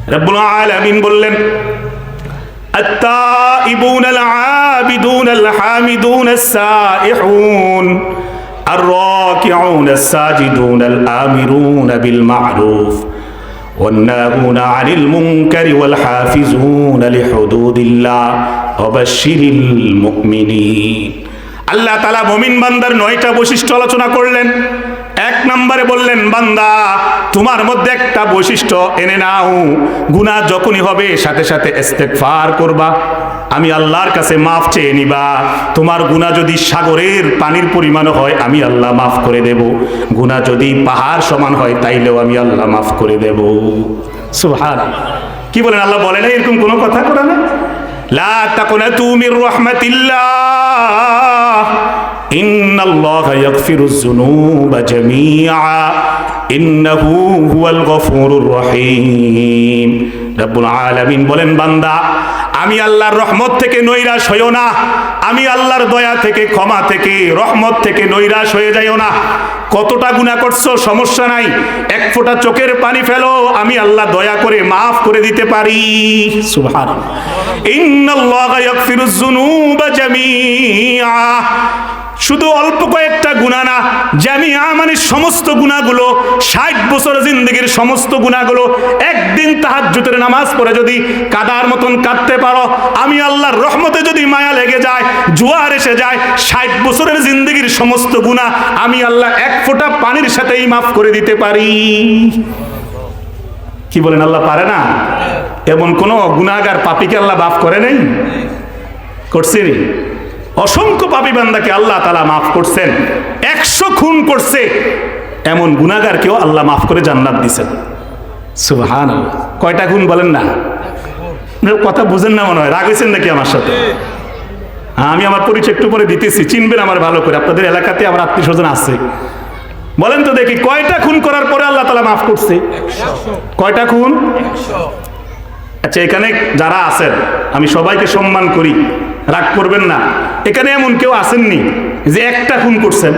রব্বুল আলামিন বললেন, আত-তাইবুন আল-আবিদুন আল-হামিদুন আস-সাইহুন আর-রাকিউন আস-সাজিদুন আল-আমিরুন বিল মা'রুফ والناهون عن المنكر والحافظون لحدود الله وبشر المؤمنين। আল্লাহ তাআলা মুমিন বান্দার 9টা বৈশিষ্ট্য আলোচনা করলেন। 1 নম্বরে বললেন, বান্দা তোমার মধ্যে একটা বৈশিষ্ট্য এনে নাও, গুনাহ যখনই হবে সাথে সাথে ইস্তেগফার করবা, আমি আল্লাহর কাছে মাফ চেয়ে নিবা। তোমার গুনাহ যদি সাগরের পানির পরিমাণ হয় আমি আল্লাহ মাফ করে দেব, গুনাহ যদি পাহাড় সমান হয় তাইলেও আমি আল্লাহ মাফ করে দেব। সুবহানাল্লাহ। কি বলেন? আল্লাহ বলে না এরকম কোনো কথা কোরআনে? লা তাকুনাতু মির রাহমাতিল্লাহ ইন্নাল্লাহা ইয়াগফিরুয যুনুবা জামিআ ইন্নাহু হুয়াল গফুরুর রহিম। রব্বুল আলামিন বলেন, বান্দা আমি আল্লাহর রহমত থেকে নৈরাশ হইও না, আমি আল্লাহর দয়া থেকে, ক্ষমা থেকে, রহমত থেকে নৈরাশ হয়ে যাইও না। কতটা গুনাহ করছো সমস্যা নাই, 1 ফোঁটা চোখের পানি ফেলো, আমি আল্লাহ দয়া করে মাফ করে দিতে পারি। সুবহানাল্লাহ। ইন্নাল্লাহা ইয়াগফিরুয যুনুবা জামিআ, শুধু অল্প কয়েকটা গুনাহ না, জামিআ মানে সমস্ত গুনাহগুলো, 60 বছর জিন্দেগির সমস্ত গুনাহগুলো একদিন তাহাজ্জুদের নামাজ পড়ে যদি কাদার মতন কাঁদতে পারো, আমি আল্লাহর রহমতে যদি মায়া লেগে যায়, জোয়ার এসে যায়, 60 বছরের জিন্দেগির সমস্ত গুনাহ আমি আল্লাহ 1 ফোঁটা পানির সাথেই মাফ করে দিতে পারি। কি বলেন? আল্লাহ পারে না? এমন কোন গুনাহগার পাপীকে আল্লাহ মাফ করে নাই? করছে? অসংখ্য পাপী বান্দাকে আল্লাহ তাআলা মাফ করছেন। 100 খুন করছে এমন গুনাহগারকেও আল্লাহ মাফ করে জান্নাত দিয়েছেন। সুবহানাল্লাহ। কয়টা খুন বলেন না? কথা বুঝেন না মনে হয়, রাগ হয়েছেন নাকি আমার সাথে? আমি আমার পরিচয় একটু পরে দিতেছি, চিনবেন আমার ভালো করে, আপনাদের এলাকাতে আমার আত্মীয় স্বজন আছে। বলেন তো দেখি, কয়টা খুন করার পরে আল্লাহ তাআলা মাফ করছে? কয়টা খুন? 100। আচ্ছা, এখানে যারা আছেন আমি সবাইকে সম্মান করি, রাগ করবেন না। এখানে এমন কেউ আসেননি যে একটা খুন করছেন?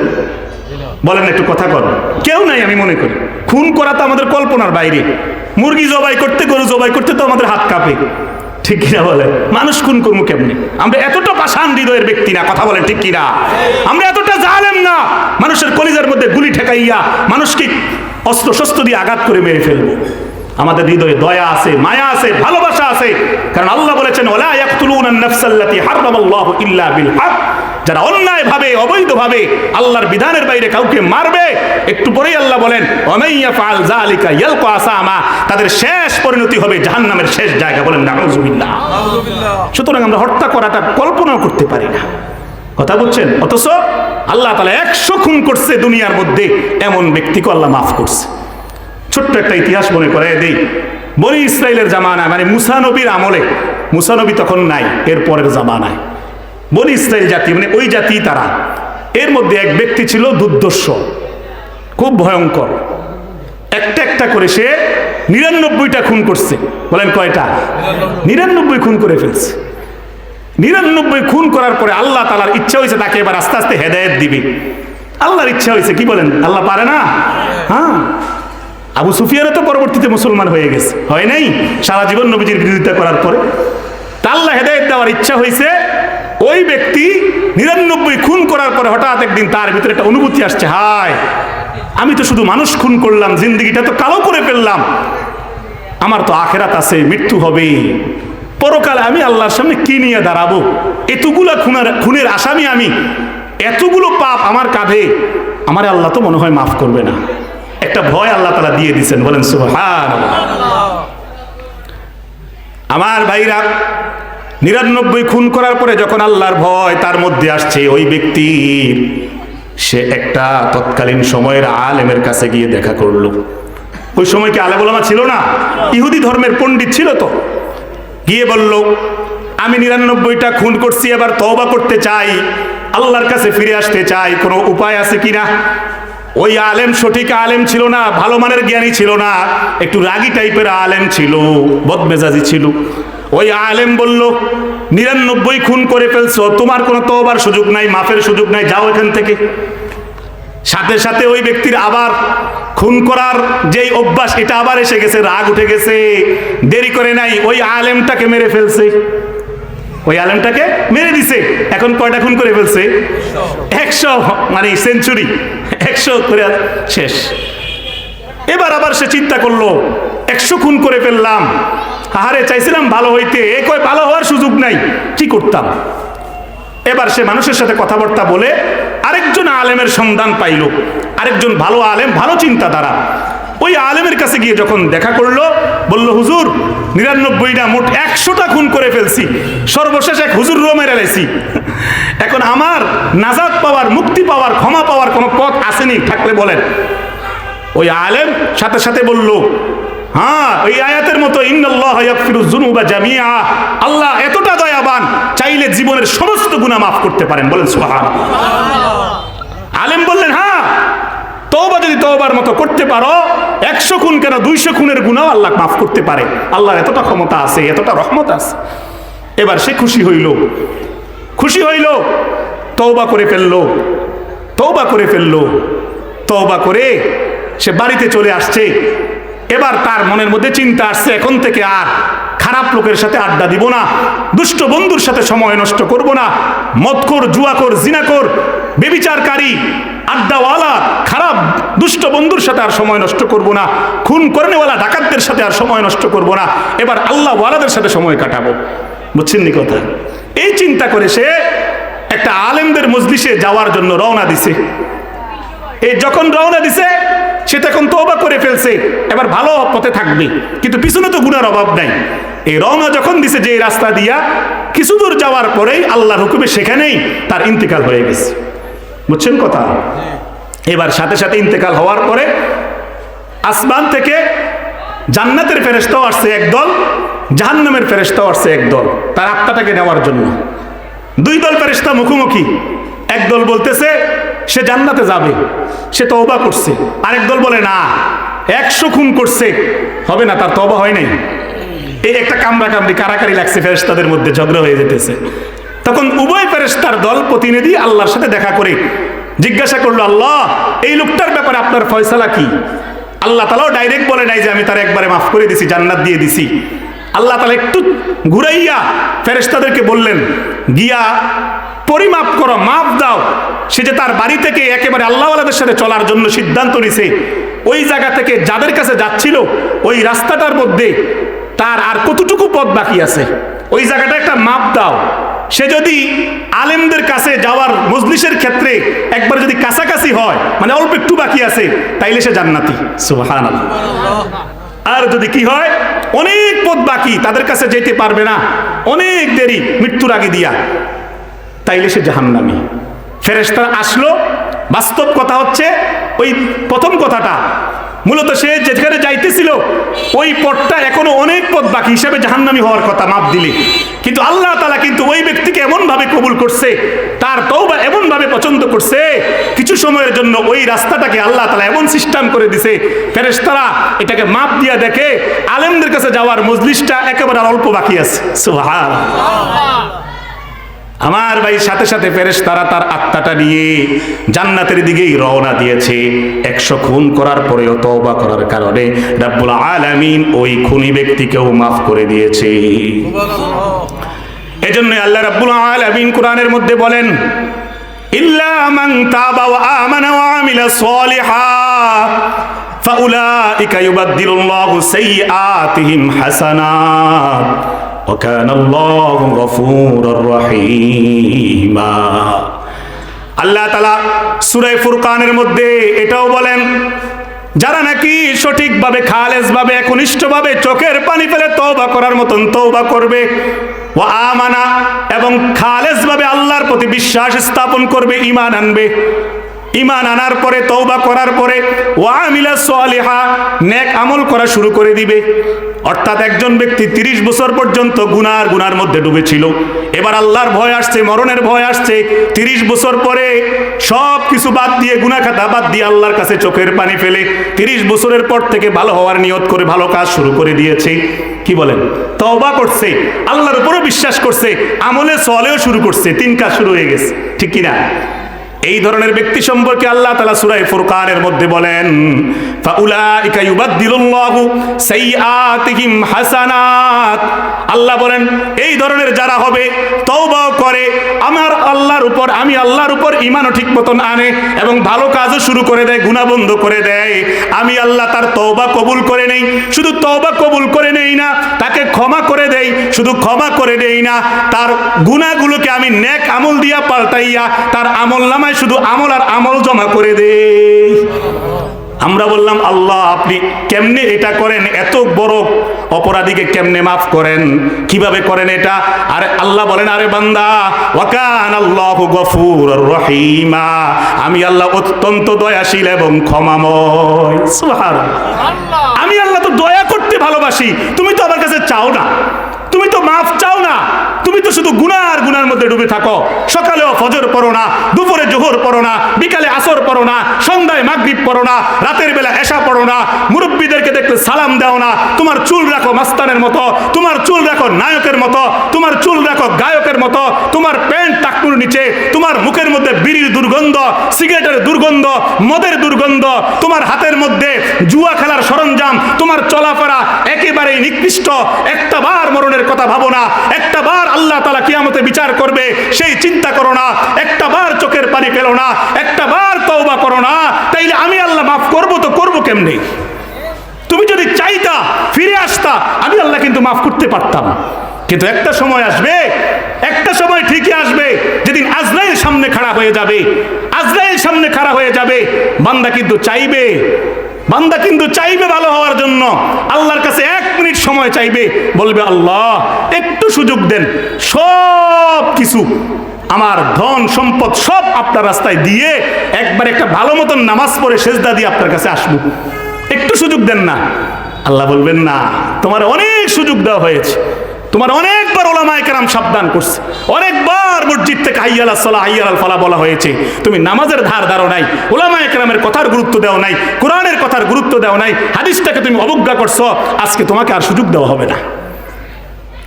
বলেন একটু কথা কর। কেউ নাই আমি মনে করি। খুন করা তো আমাদের কল্পনার বাইরে। মুরগি জবাই করতে, গরু জবাই করতে তো আমাদের হাত কাঁপে, ঠিক কিনা বলেন? মানুষ খুন করবো কেমনি? আমরা এতটা পাষাণ হৃদয়ের ব্যক্তি না, কথা বলেন ঠিক কিনা? আমরা এতটা জালেম না মানুষের কলিজার মধ্যে গুলি ঠেকাইয়া মানুষকে অস্ত্র শস্ত্র দিয়ে আঘাত করে মেরে ফেলবো। আমাদের হৃদয়ে দয়া আছে, মায়া আছে, ভালোবাসা আছে। কারণ আল্লাহ বলেছেন, ওয়ালা ইয়াকতুলুনান নাফসাল্লাতী হারামাল্লাহু ইল্লা বিল হক, যারা অন্যায়ভাবে, অবৈধভাবে আল্লাহর বিধানের বাইরে কাউকে মারবে, একটু পরেই আল্লাহ বলেন, ওয়া মান ইয়াফআল যালিকা ইয়ালকা আসামা, তাদের শেষ পরিণতি হবে জাহান্নামের শেষ জায়গা। বলেন নাউযুবিল্লাহ। সুতরাং আমরা হত্যা করাটা কল্পনাও করতে পারি না, কথা বুঝছেন? অথচ আল্লাহ তাআলা 100 খুন করছে দুনিয়ার মধ্যে, এমন ব্যক্তিকে আল্লাহ মাফ করছে। ছোট্ট একটা ইতিহাস মনে করায় দেই। বনি ইসরাইলের জামানায়, মানে মুসা নবীর আমলে, মুসা নবী তখন নাই, এর পরের জামানায় বনি ইসরাইল জাতি, মানে ওই জাতি তারা, এর মধ্যে এক ব্যক্তি ছিল দুর্ধর্ষ, খুব ভয়ঙ্কর। একটা একটা করে সে 99টা খুন করছে। বলেন কয়টা? 99 খুন করে ফেলছে। 99 খুন করার পরে আল্লাহ তাআলার ইচ্ছা হয়েছে তাকে এবার আস্তে আস্তে হেদায়েত দিবে। আল্লাহর ইচ্ছা হয়েছে। কি বলেন? আল্লাহ পারে না? হ্যাঁ। আবু সুফিয়ানও তো পরবর্তীতে মুসলমান হয়ে গেছে, হয় নাই? সারা জীবন নবীজির বিরোধিতা করার পরে আল্লাহ হেদায়েত দেওয়ার ইচ্ছা হয়েছে। ওই ব্যক্তি 99 খুন করার পরে হঠাৎ একদিন তার ভিতরে একটা অনুভূতি আসছে, হায় আমি তো শুধু মানুষ খুন করলাম, জিন্দেগিটা তো কালো করে ফেললাম, আমার তো আখেরাত আছে, মৃত্যু হবে, পরকালে আমি আল্লাহর সামনে কি নিয়ে দাঁড়াবো? এতগুলো খুনের আসামি আমি, এতগুলো পাপ আমার কাঁধে, আমার আল্লাহ তো মনে হয় মাফ করবে না। একটা ভয় আল্লাহ তাআলা দিয়ে দিয়েছেন। বলেন সুবহানাল্লাহ। আমার ভাইরা, 99 খুন করার পরে যখন আল্লাহর ভয় তার মধ্যে আসছে, ওই ব্যক্তির, সে একটা তৎকালীন সময়ের আলেমের কাছে গিয়ে দেখা করলো। ওই সময় কি আলেম ওলামা ছিল না? ইহুদি ধর্মের পণ্ডিত ছিল তো। গিয়ে বলল, আমি 99টা খুন করছি, এবার তওবা করতে চাই, আল্লাহর কাছে ফিরে আসতে চাই, কোনো উপায় আছে কিনা? ওই আলেম সঠিক আলেম ছিল না, ভালো মানের জ্ঞানী ছিল না, একটু রাগী টাইপের আলেম ছিল, বদমেজাজি ছিল। ওই আলেম বলল, 99 খুন করে ফেলছো, তোমার কোনো তওবার সুযোগ নাই, মাফের সুযোগ নাই, যাও এখান থেকে। সাথে সাথে ওই ব্যক্তির আবার খুন করার যেই অভ্যাস এটা আবার এসে গেছে, রাগ উঠে গেছে, দেরি করে নাই, ওই আলেমটাকে মেরে ফেলছে, ওই আলেমটাকে মেরে দিছে। এখন কয়টা খুন করে ফেলছে? 100, মানে সেঞ্চুরি, 100 করে শেষ। এবার আবার সে চিন্তা করলো 100 খুন করে ফেললাম, আহারে চাইছিলাম ভালো হইতে, এ কয় ভালো হওয়ার সুযোগ নাই, কি করতাম? এবার সে মানুষের সাথে কথাবার্তা বলে আরেকজন আলেমের সন্ধান পাইল, আরেকজন ভালো আলেম, ভালো চিন্তাধারা। ওই আলেমের কাছে গিয়ে যখন দেখা করলো, বলল হুজুর 99 না, মোট 100টা খুন করে ফেলছি, সর্বশেষ এক হুজুর মেরে ফেলেছি, এখন আমার নাজাত পাওয়ার, মুক্তি পাওয়ার, ক্ষমা পাওয়ার কোনো পথ আসেনি, থাকলে বলেন। ওই আলেম সাথে সাথে বলল, হ্যাঁ, ওই আয়াতের মতো ইন্নাল্লাহা ইয়াগফিরুয যুনুবা জামিআ, আল্লাহ এতটা দয়াবান, চাইলে জীবনের সমস্ত গুনাহ মাফ করতে পারেন, বলেন সুবহানাল্লাহ। আলেম বললেন, হ্যাঁ, তওবা যদি তওবার মতো করতে পারো, 100 খুন কেন 200 খুনের গুনাহ আল্লাহ মাফ করতে পারে, আল্লাহর এতটা ক্ষমতা আছে, এতটা রহমত আছে। এবার সে খুশি হইল, তওবা করে ফেললো, তওবা করে সে বাড়িতে চলে আসছে। এবার তার মনের মধ্যে চিন্তা আসছে, এখন থেকে আর খারাপ লোকের সাথে আড্ডা দিব না, দুষ্ট বন্ধুর সাথে সময় নষ্ট করব না, মদখোর, জুয়াখোর, জিনাখোর, বেবিচারকারী, আড্ডাওয়ালা, খারাপ দুষ্ট বন্ধুর সাথে আর সময় নষ্ট করব না, খুন করেনেওয়ালা ডাকাতদের সাথে আর সময় নষ্ট করব না, এবার আল্লাহ ওয়ালাদের সাথে সময় কাটাবো। বুঝছেন নি কথা? এই চিন্তা করে সে একটা আলেমদের মজলিসে যাওয়ার জন্য রওনা দিছে। এই যখন রওনা দিছে, সে তখন তওবা করে ফেলছে, এবার ভালো পথে থাকবে, কিন্তু পিছনে তো গুনার অভাব নাই। এই রওনা যখন দিছে, যে রাস্তা দিয়া কিছু দূর যাওয়ার পরেই আল্লাহর হুকুমে সেখানেই তার ইন্তেকাল হয়ে গেছে। বুঝছেন কথা? এবার সাথে সাথে ইন্তেকাল হওয়ার পরে আসমান থেকে জান্নাতের ফেরেশতাও আসছে একদল, জাহান্নামের ফেরেশতাও আসছে একদল, তার আত্মাটাকে নেওয়ার জন্য। 2 দল ফেরেশতা মুখোমুখি, একদল বলতেছে সে জান্নাতে যাবে, সে তওবা করছে, আরেক দল বলে না, 100 খুন করছে, হবে না, তার তওবা হয় নাই। এই একটা কারাকারি লাগছে, ফেরেশতাদের মধ্যে ঝগড়া হয়ে যেতেছে। তখন উভয় ফেরেশতার দল প্রতিনিধি আল্লাহর সাথে দেখা করে জিজ্ঞাসা করলো, আল্লাহ এই লোকটার ব্যাপারে আপনার ফয়সালা কি? আল্লাহ তাআলাও ডাইরেক্ট বলে নাই যে আমি তার একবারে মাফ করে দিছি, জান্নাত দিয়ে দিছি। আল্লাহ তাআলা একটু ঘুরাইয়া ফেরেশতাদেরকে বললেন, গিয়া পরিমাপ করো, মাপ দাও। সে যে তার বাড়ি থেকে একেবারে আল্লাহওয়ালাদের সাথে চলার জন্য সিদ্ধান্ত নিছে, ওই জায়গা থেকে যাদের কাছে যাচ্ছিল ওই রাস্তাটার মধ্যে তার আর কতটুকু পথ বাকি আছে, ওই জায়গাটা একটা মাপ দাও। সে যদি আলেমদের কাছে যাওয়ার মজলিসের ক্ষেত্রে একবার যদি কাছাকাছি হয়, মানে অল্প একটু বাকি আছে, তাইলে সে জান্নাতি। সুবহানাল্লাহ। আর যদি কি হয়, অনেক পথ বাকি, তাদের কাছে যেতে পারবে না, অনেক দেরি, মৃত্যুর আগে দিয়া, তাইলে সে জাহান্নামী। ফেরেশতারা আসলো। বাস্তব কথা হচ্ছে ওই প্রথম কথাটা, মূলত সে যেখানে যাইতেছিল ওই পথটা এখনো অনেক পথ বাকি, হিসাবে জাহান্নামী হওয়ার কথা মাপ দিলে, কিন্তু আল্লাহ তাআলা কিন্তু ওই ব্যক্তিকে এমন ভাবে কবুল করছে, তার তওবা এমন ভাবে পছন্দ করছে, কিছু সময়ের জন্য ওই রাস্তাটাকে আল্লাহ তাআলা এমন সিস্টেম করে দিছে, ফেরেশতারা এটাকে মাপ দিয়া দেখে আলেমদের কাছে যাওয়ার মজলিসটা একেবারে অল্প বাকি আছে। সুবহানাল্লাহ। আমার ভাই, সাথে সাথে ফেরেশতারা তার আত্মাটা নিয়ে জান্নাতের দিকেই রওনা দিয়েছে। 100 খুন করার পরেও তওবা করার কারণে রব্বুল আলামিন ওই খুনি ব্যক্তিকেও মাফ করে দিয়েছে। এজন্য আল্লাহ রব্বুল আলামিন কোরআনের মধ্যে বলেন, ইল্লা মান তাবা ওয়া আমানা ওয়া আমিলা সলিহা ফাউলাইকা ইউবাদদিলুল্লাহু সাইয়্যাতিহিম হাসানাত ওয়া কানা আল্লাহু গফুরুর রহিমা। আল্লাহ তাআলা সূরা ফুরকানের মধ্যে এটাও বলেন, যারা নাকি সঠিকভাবে, খালেসভাবে, একনিষ্ঠভাবে চোখের পানি ফেলে তওবা করার মতন তওবা করবে, ওয়া আমানা, এবং খালেসভাবে আল্লাহর প্রতি বিশ্বাস স্থাপন করবে, ঈমান আনবে, ঈমান আনার পরে তওবা করার পরে ওয়া আমিলা সলিহা, নেক আমল করা শুরু করে দিবে। অর্থাৎ একজন ব্যক্তি 30 বছর পর্যন্ত গুনার মধ্যে ডুবেছিল, এবার আল্লাহর ভয় আসছে, মরণের ভয় আসছে, 30 বছর পরে সব কিছু বাদ দিয়ে, গুনাহ খাতা বাদ দিয়ে আল্লাহর কাছে চোখের পানি ফেলে 30 বছরের পর থেকে ভালো হওয়ার নিয়ত করে ভালো কাজ শুরু করে দিয়েছে। কি বলেন? তওবা করছে, আল্লাহর উপরও বিশ্বাস করছে, আমলে সলেও শুরু করছে, 3 কাজ শুরু হয়ে গেছে, ঠিক কিনা? এই ধরনের ব্যক্তি সম্পর্কে আল্লাহ তাআলা সূরা ফুরকানের মধ্যে বলেন, ফাউলাইকা ইউবাদদিলুল্লাহু সাইয়্যাতিহিম হাসানাত। আল্লাহ বলেন এই ধরনের যারা হবে, তওবাও করে, আমি আল্লাহর উপর ঈমানও ঠিক মতন আনে এবং ভালো কাজও শুরু করে দেয়, গুনাহ বন্ধ করে দেয়, আমি আল্লাহ তার তওবা কবুল করে নেই। শুধু তওবা কবুল করে নেই না, তাকে ক্ষমা করে দেই। শুধু ক্ষমা করে দেই না, তার গুনাহগুলোকে আমি নেক আমল দিয়া পাল্টাইয়া তার আমলনামায় শুধু আমল আর আমল জমা করে দেই। আমরা বললাম, আল্লাহ আপনি কেমনে এটা করেন? এত বড় অপরাধীকে কেমনে মাফ করেন? কিভাবে করেন এটা? আরে আল্লাহ বলেন, আরে বান্দা, ওয়া কানাল্লাহু গফুরুর রহিমা, আমি আল্লাহ অত্যন্ত দয়াশীল এবং ক্ষমাময়। সুবহানাল্লাহ। আমি আল্লাহ তো দয়া করতে ভালোবাসি, তুমি তো আমার কাছে চাও না, তুমি তো মাফ চাও না, তুমি তো শুধু গুনার মধ্যে ডুবে থাকো। সকালেও ফজর পড়ো না, দুপুরে জোহর পড়ো না, বিকালে আসর পড়ো না, সন্ধ্যায় মাগরিব পড়ো না, রাতের বেলা এশা পড়ো না, মুরব্বীদেরকে দেখলে সালাম দাও না, তোমার চুল রাখো মাস্তানের মতো, তোমার চুল রাখো নায়কের মতো, তোমার চুল রাখো গায়কের মতো, তোমার প্যান্ট টাকুর নিচে, তোমার মুখের মধ্যে বিড়ির দুর্গন্ধ, সিগারেটের দুর্গন্ধ, মদের দুর্গন্ধ, তোমার হাতের মধ্যে জুয়া খেলার সরঞ্জাম, তোমার চলাফেরা একেবারেই নিকৃষ্ট। একটা বার মরণের কথা ভাবো না, একটা বার আল্লাহ তাআলা কিয়ামতে বিচার করবে সেই চিন্তা করো না, একটা বার চোখের পানি ফেলো না, একটা বার তওবা করো না। তাইলে আমি আল্লাহ মাফ করবো তো করবো কেমনে? তুমি যদি চাইতা ফিরে আসতা, আমি আল্লাহ কিন্তু মাফ করতে পারতাম। কিন্তু একটা সময় আসবে, একটা সময় ঠিকই আসবে, যেদিন আজরাইল সামনে খাড়া হয়ে যাবে, আজরাইল সামনে খাড়া হয়ে যাবে, বান্দা কিন্তু চাইবে ভালো হওয়ার জন্য, আল্লাহর কাছে 1 মিনিট সময় চাইবে, বলবে আল্লাহ একটু সুযোগ দেন, সব কিছু আমার ধন সম্পদ সব আপনার রাস্তায় দিয়ে একবার একটা ভালো মতন নামাজ পড়ে সেজদা দিয়ে আপনার কাছে আসবো, একটু সুযোগ দেন না। আল্লাহ বলবেন না, তোমার অনেক সুযোগ দেওয়া হয়েছে, তোমার অনেকবার ওলামায়ে কেরাম সাবধান করছে, অনেকবার মসজিদ থেকে হাইয়া আলাস সালাহ হাইয়া আলাল ফালাহ বলা হয়েছে, তুমি নামাজের ধার ধারো নাই, ওলামায়ে কেরামের কথার গুরুত্ব দাও নাই, কোরআনের কথার গুরুত্ব দাও নাই, হাদিসটাকে তুমি অবজ্ঞা করছো, আজকে তোমাকে আর সুযোগ দেওয়া হবে না,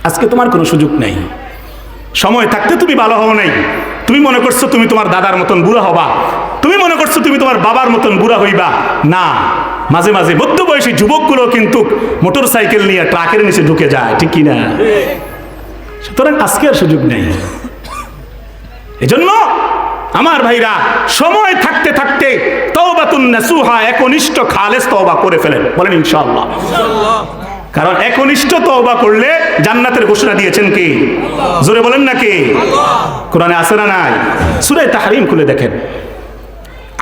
আজকে তোমার কোনো সুযোগ নেই। সময় থাকতে তুমি ভালো হও নাই, তুমি মনে করছো তুমি তোমার দাদার মতন বুড়া হবা, তুমি মনে করছো তুমি তোমার বাবার মতন বুড়া হইবা না। মাঝে মাঝে মধ্যবয়সী যুবকগুলো কিন্তু মোটর সাইকেল নিয়ে ট্রাকের নিচে ঢুকে যায়, ঠিক কিনা? সুতরাং আজকে আর সুযোগ নেই। এজন্য আমার ভাইরা, সময় থাকতে থাকতে তওবাতুন নাসুহা, একনিষ্ঠ খালেস তওবা করে ফেলেন, বলেন ইনশাআল্লাহ। কারণ একনিষ্ঠ তওবা করলে জান্নাতের ঘোষণা দিয়েছেন কে? জোরে বলেন না কে? কোরআনে আছে না নাই? সূরা তাহরিম খুলে দেখেন,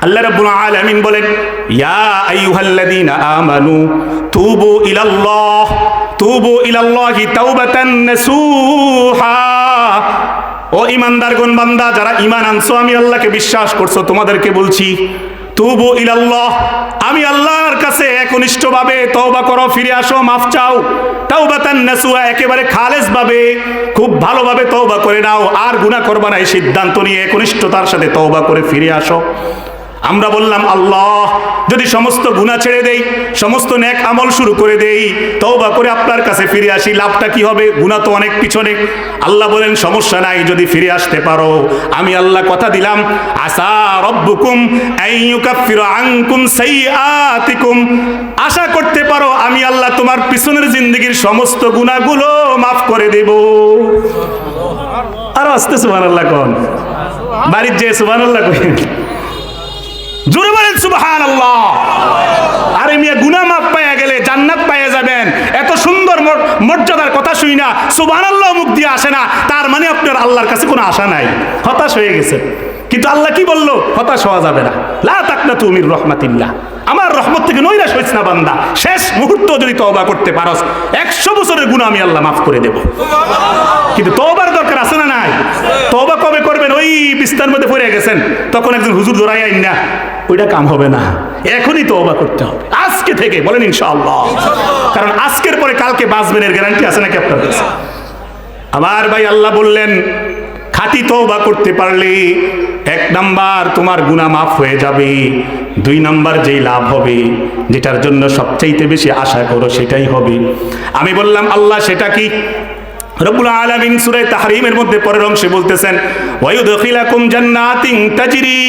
আল্লাহ রাব্বুল আলামিন বলেন, ইয়া আইয়ুহাল্লাযীনা আমানু তুবু ইলাল্লাহি তাওবাতান নাসুহা। ও ঈমানদারগণ, বান্দা যারা ঈমান আনছো, আমি আল্লাহকে বিশ্বাস করছো, তোমাদেরকে বলছি, তুবু ইলাল্লাহ, আমি আল্লাহর কাছে একনিষ্ঠভাবে তওবা করো, ফিরে আসো, মাফ চাও। তাওবাতান নাসুহা, একেবারে খালেস ভাবে, খুব ভালোভাবে তওবা করে নাও, আর গুনাহ করবা না এই সিদ্ধান্ত নিয়ে একনিষ্ঠতার সাথে তওবা করে ফিরে আসো। আমরা বললাম, আল্লাহ যদি সমস্ত গুনাহ ছেড়ে দেই, সমস্ত নেক আমল শুরু করে দেই, তওবা করে আপনার কাছে ফিরে আসি, লাভটা কি হবে? গুনাহ তো অনেক পিছনে। আল্লাহ বলেন, সমস্যা নাই, যদি ফিরে আসতে পারো, আমি আল্লাহ কথা দিলাম, আসা রব্বুকুম আইয়ুকাফিরু আনকুম সাইয়্যাতিকুম, আশা করতে পারো আমি আল্লাহ তোমার পিছনের জিন্দেগীর সমস্ত গুনাহগুলো মাফ করে দেব। আর আস্তে সুবহানাল্লাহ কোন, বাড়ির যে সুবহানাল্লাহ কইন, জোরে বলেন সুবহানাল্লাহ। আরে মিয়া, গুনাহ মাফ পাইয়া গেলে জান্নাত পাইয়া যাবেন, এত সুন্দর মর্যাদার কথা শুই না সুবহানাল্লাহ মুখ দিয়ে আসে না, তার মানে আপনার আল্লাহর কাছে কোনো আশা নাই, হতাশ হয়ে গেছে। কিন্তু আল্লাহ কি বললো? হতাশ হওয়া যাবে না, লা তাকনাতু মির রাহমাতিল্লাহ, আমার রহমত থেকে নৈরাশ হইছ না বান্দা, শেষ মুহূর্ত যদি তওবা করতে পারস, 100 বছরের গুনাহ আমি আল্লাহ মাফ করে দেব। কিন্তু তওবার দরকার আছে না নাই? তওবা কবে করবেন? ওই বিস্তার মধ্যে পড়ে গেছেন, তখন একজন হুজুর ধরাই আইন না, ওইটা কাম হবে না, এখনই তওবা করতে হবে, আজকে থেকে, বলেন ইনশাআল্লাহ। কারণ আজকের পরে কালকে বাঁচবেন এর গ্যারান্টি আছে নাকি আপনার কাছে? আমার ভাই, আল্লাহ বললেন, খাঁটি তওবা করতে পারলে 1 নাম্বার তোমার গুনাহ মাফ হয়ে যাবে, 2 নাম্বার যেই লাভ হবে, যেটার জন্য সবচাইতে বেশি আশা করো সেটাই হবে। আমি বললাম, আল্লাহ সেটা কি? রব্বুল আলামিন সূরা তাহরীমের মধ্যে পরের অংশে বলতেছেন ওয়ায়ুদখিলাকুম জান্নাতিন তাজরি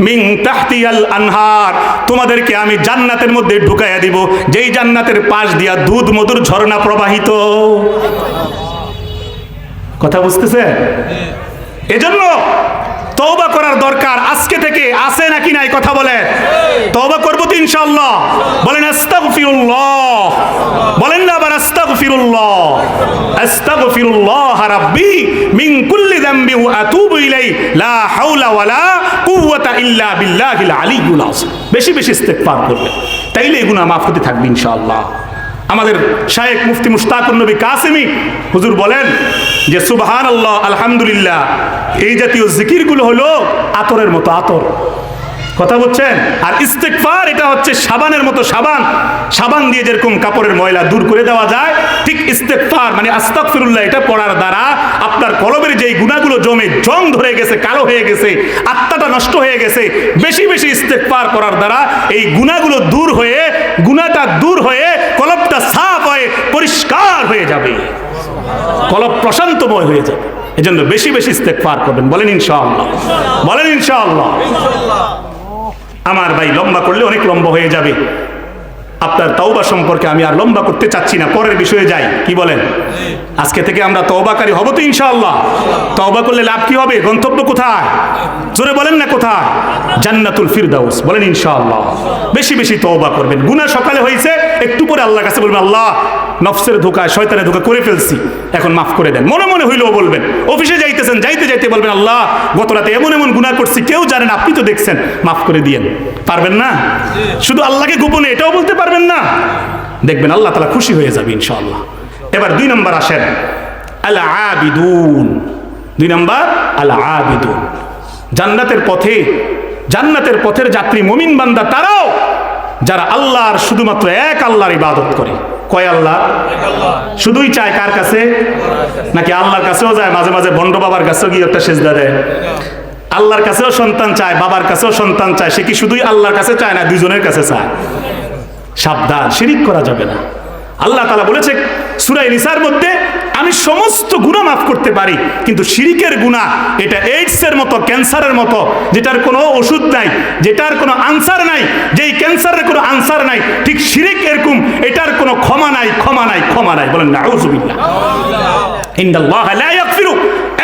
মিন তাহতিহাল আনহার, তোমাদেরকে আমি জান্নাতের মধ্যে ঢুকাইয়া দিব যেই জান্নাতের পাশ দিয়া দুধ মধুর ঝর্ণা প্রবাহিত। কথা বুঝতেছে? এজন্য তওবা করার দরকার আজকে থেকে। আছে নাকি নাই কথা বলে? তওবা করব তো ইনশাআল্লাহ। বলেন আস্তাগফিরুল্লাহ, বলেন না আবার আস্তাগফিরুল্লাহ। আস্তাগফিরুল্লাহ রাব্বি মিন কুল্লি যামবি ওয়া আতুবু ইলাইহি লা হাওলা ওয়ালা কুওয়াতা ইল্লা বিল্লাহিল আলিয়্যুল আযীম। বেশি বেশি ইস্তেগফার করবেন, তাইলে এই গুনাহ মাফ হতে থাকবে ইনশাআল্লাহ। আমাদের শায়েখ মুফতি মুশতাকুর নবী কাসেমি হুজুর বলেন যে সুবহানাল্লাহ, আলহামদুলিল্লাহ, এই জাতীয় জিকিরগুলো হলো আতরের মতো আতর। কথা বলছেন? আর ইস্তেগফার এটা হচ্ছে সাবানের মতো সাবান। সাবান দিয়ে যেরকম কাপড়ের ময়লা দূর করে দেওয়া যায়, ঠিক ইস্তেগফার মানে আস্তাগফিরুল্লাহ এটা পড়ার দ্বারা আপনার কলবের যেই গুনাহগুলো জমে জং ধরে গেছে, কালো হয়ে গেছে, আত্মাটা নষ্ট হয়ে গেছে, বেশি বেশি ইস্তেগফার করার দ্বারা এই গুনাহগুলো দূর হয়ে, গুনাহটা দূর হয়ে কলবটা সাফ হয়ে পরিষ্কার হয়ে যাবে, কলব প্রশান্তময় হয়ে যাবে। এজন্য বেশি বেশি ইস্তেগফার করবেন। বলেন ইনশাআল্লাহ, বলেন ইনশাআল্লাহ। আমার ভাই লম্বা করলে অনেক লম্বা হয়ে যাবে। আপনার তওবা সম্পর্কে আমি আর লম্বা করতে চাচ্ছি না, পরের বিষয়ে যাই। কি বলেন? আজকে থেকে আমরা তওবাকারী হব তো ইনশাআল্লাহ। তওবা করলে লাভ কি হবে? গন্তব্য কোথায়? জোরে বলেন না কোথায়? জান্নাতুল ফিরদাউস। বলেন ইনশাআল্লাহ। বেশি বেশি তওবা করবেন। গুনাহ সকালে হয়েছে, একটু পরে আল্লাহর কাছে বলবেন আল্লাহ নফসের ধোঁকায় শয়তানের ধোঁকা করে ফেলছি, এখন মাফ করে দেন। মনে মনে হইলেও বলবেন। অফিসে যাইতেছেন, যাইতে যাইতে বলবেন আল্লাহ গত রাতে এমন এমন গুনাহ করছি, কেউ জানেন, আপনি তো দেখছেন, মাফ করে দিয়েন। পারবেন না? শুধু আল্লাহকে গোপনে এটাও বলতে পারবেন না? দেখবেন আল্লাহ তাআলা খুশি হয়ে যাবে ইনশাআল্লাহ। এবার 2 নম্বর আসেন, আল আবিদুন। 2 নম্বর আল আবিদুন। জান্নাতের পথে, জান্নাতের পথের যাত্রী মুমিন বান্দা তারাও যারা আল্লাহর শুধুমাত্র এক আল্লাহর ইবাদত করে। কয় আল্লাহ? শুধুই চায় কার কাছে? নাকি আল্লাহর কাছেও যায়, মাঝে মাঝে ভণ্ড বাবার কাছেও গিয়ে একটা সেজদা দেয়। আল্লাহর কাছেও সন্তান চায়, বাবার কাছেও সন্তান চায়। সে কি শুধুই আল্লাহর কাছে চায় না দুজনের কাছে চায়? সাবধান, শিরিক করা যাবে না। আল্লাহ তাআলা বলেছে সূরা নিসার মধ্যে, আমি সমস্ত গুনাহ মাফ করতে পারি, কিন্তু শিরিকের গুনাহ এটা এইডসের মতো, ক্যান্সারের মতো, যেটার কোনো ওষুধ নাই, যেটার কোনো আনসার নাই। যেই ক্যান্সারের কোনো আনসার নাই, ঠিক শিরিক এরকম, এটার কোনো ক্ষমা নাই, ক্ষমা নাই, ক্ষমা নাই। বলেন নাউযুবিল্লাহ। ইন্নাল্লাহা লা ইয়াগফিরু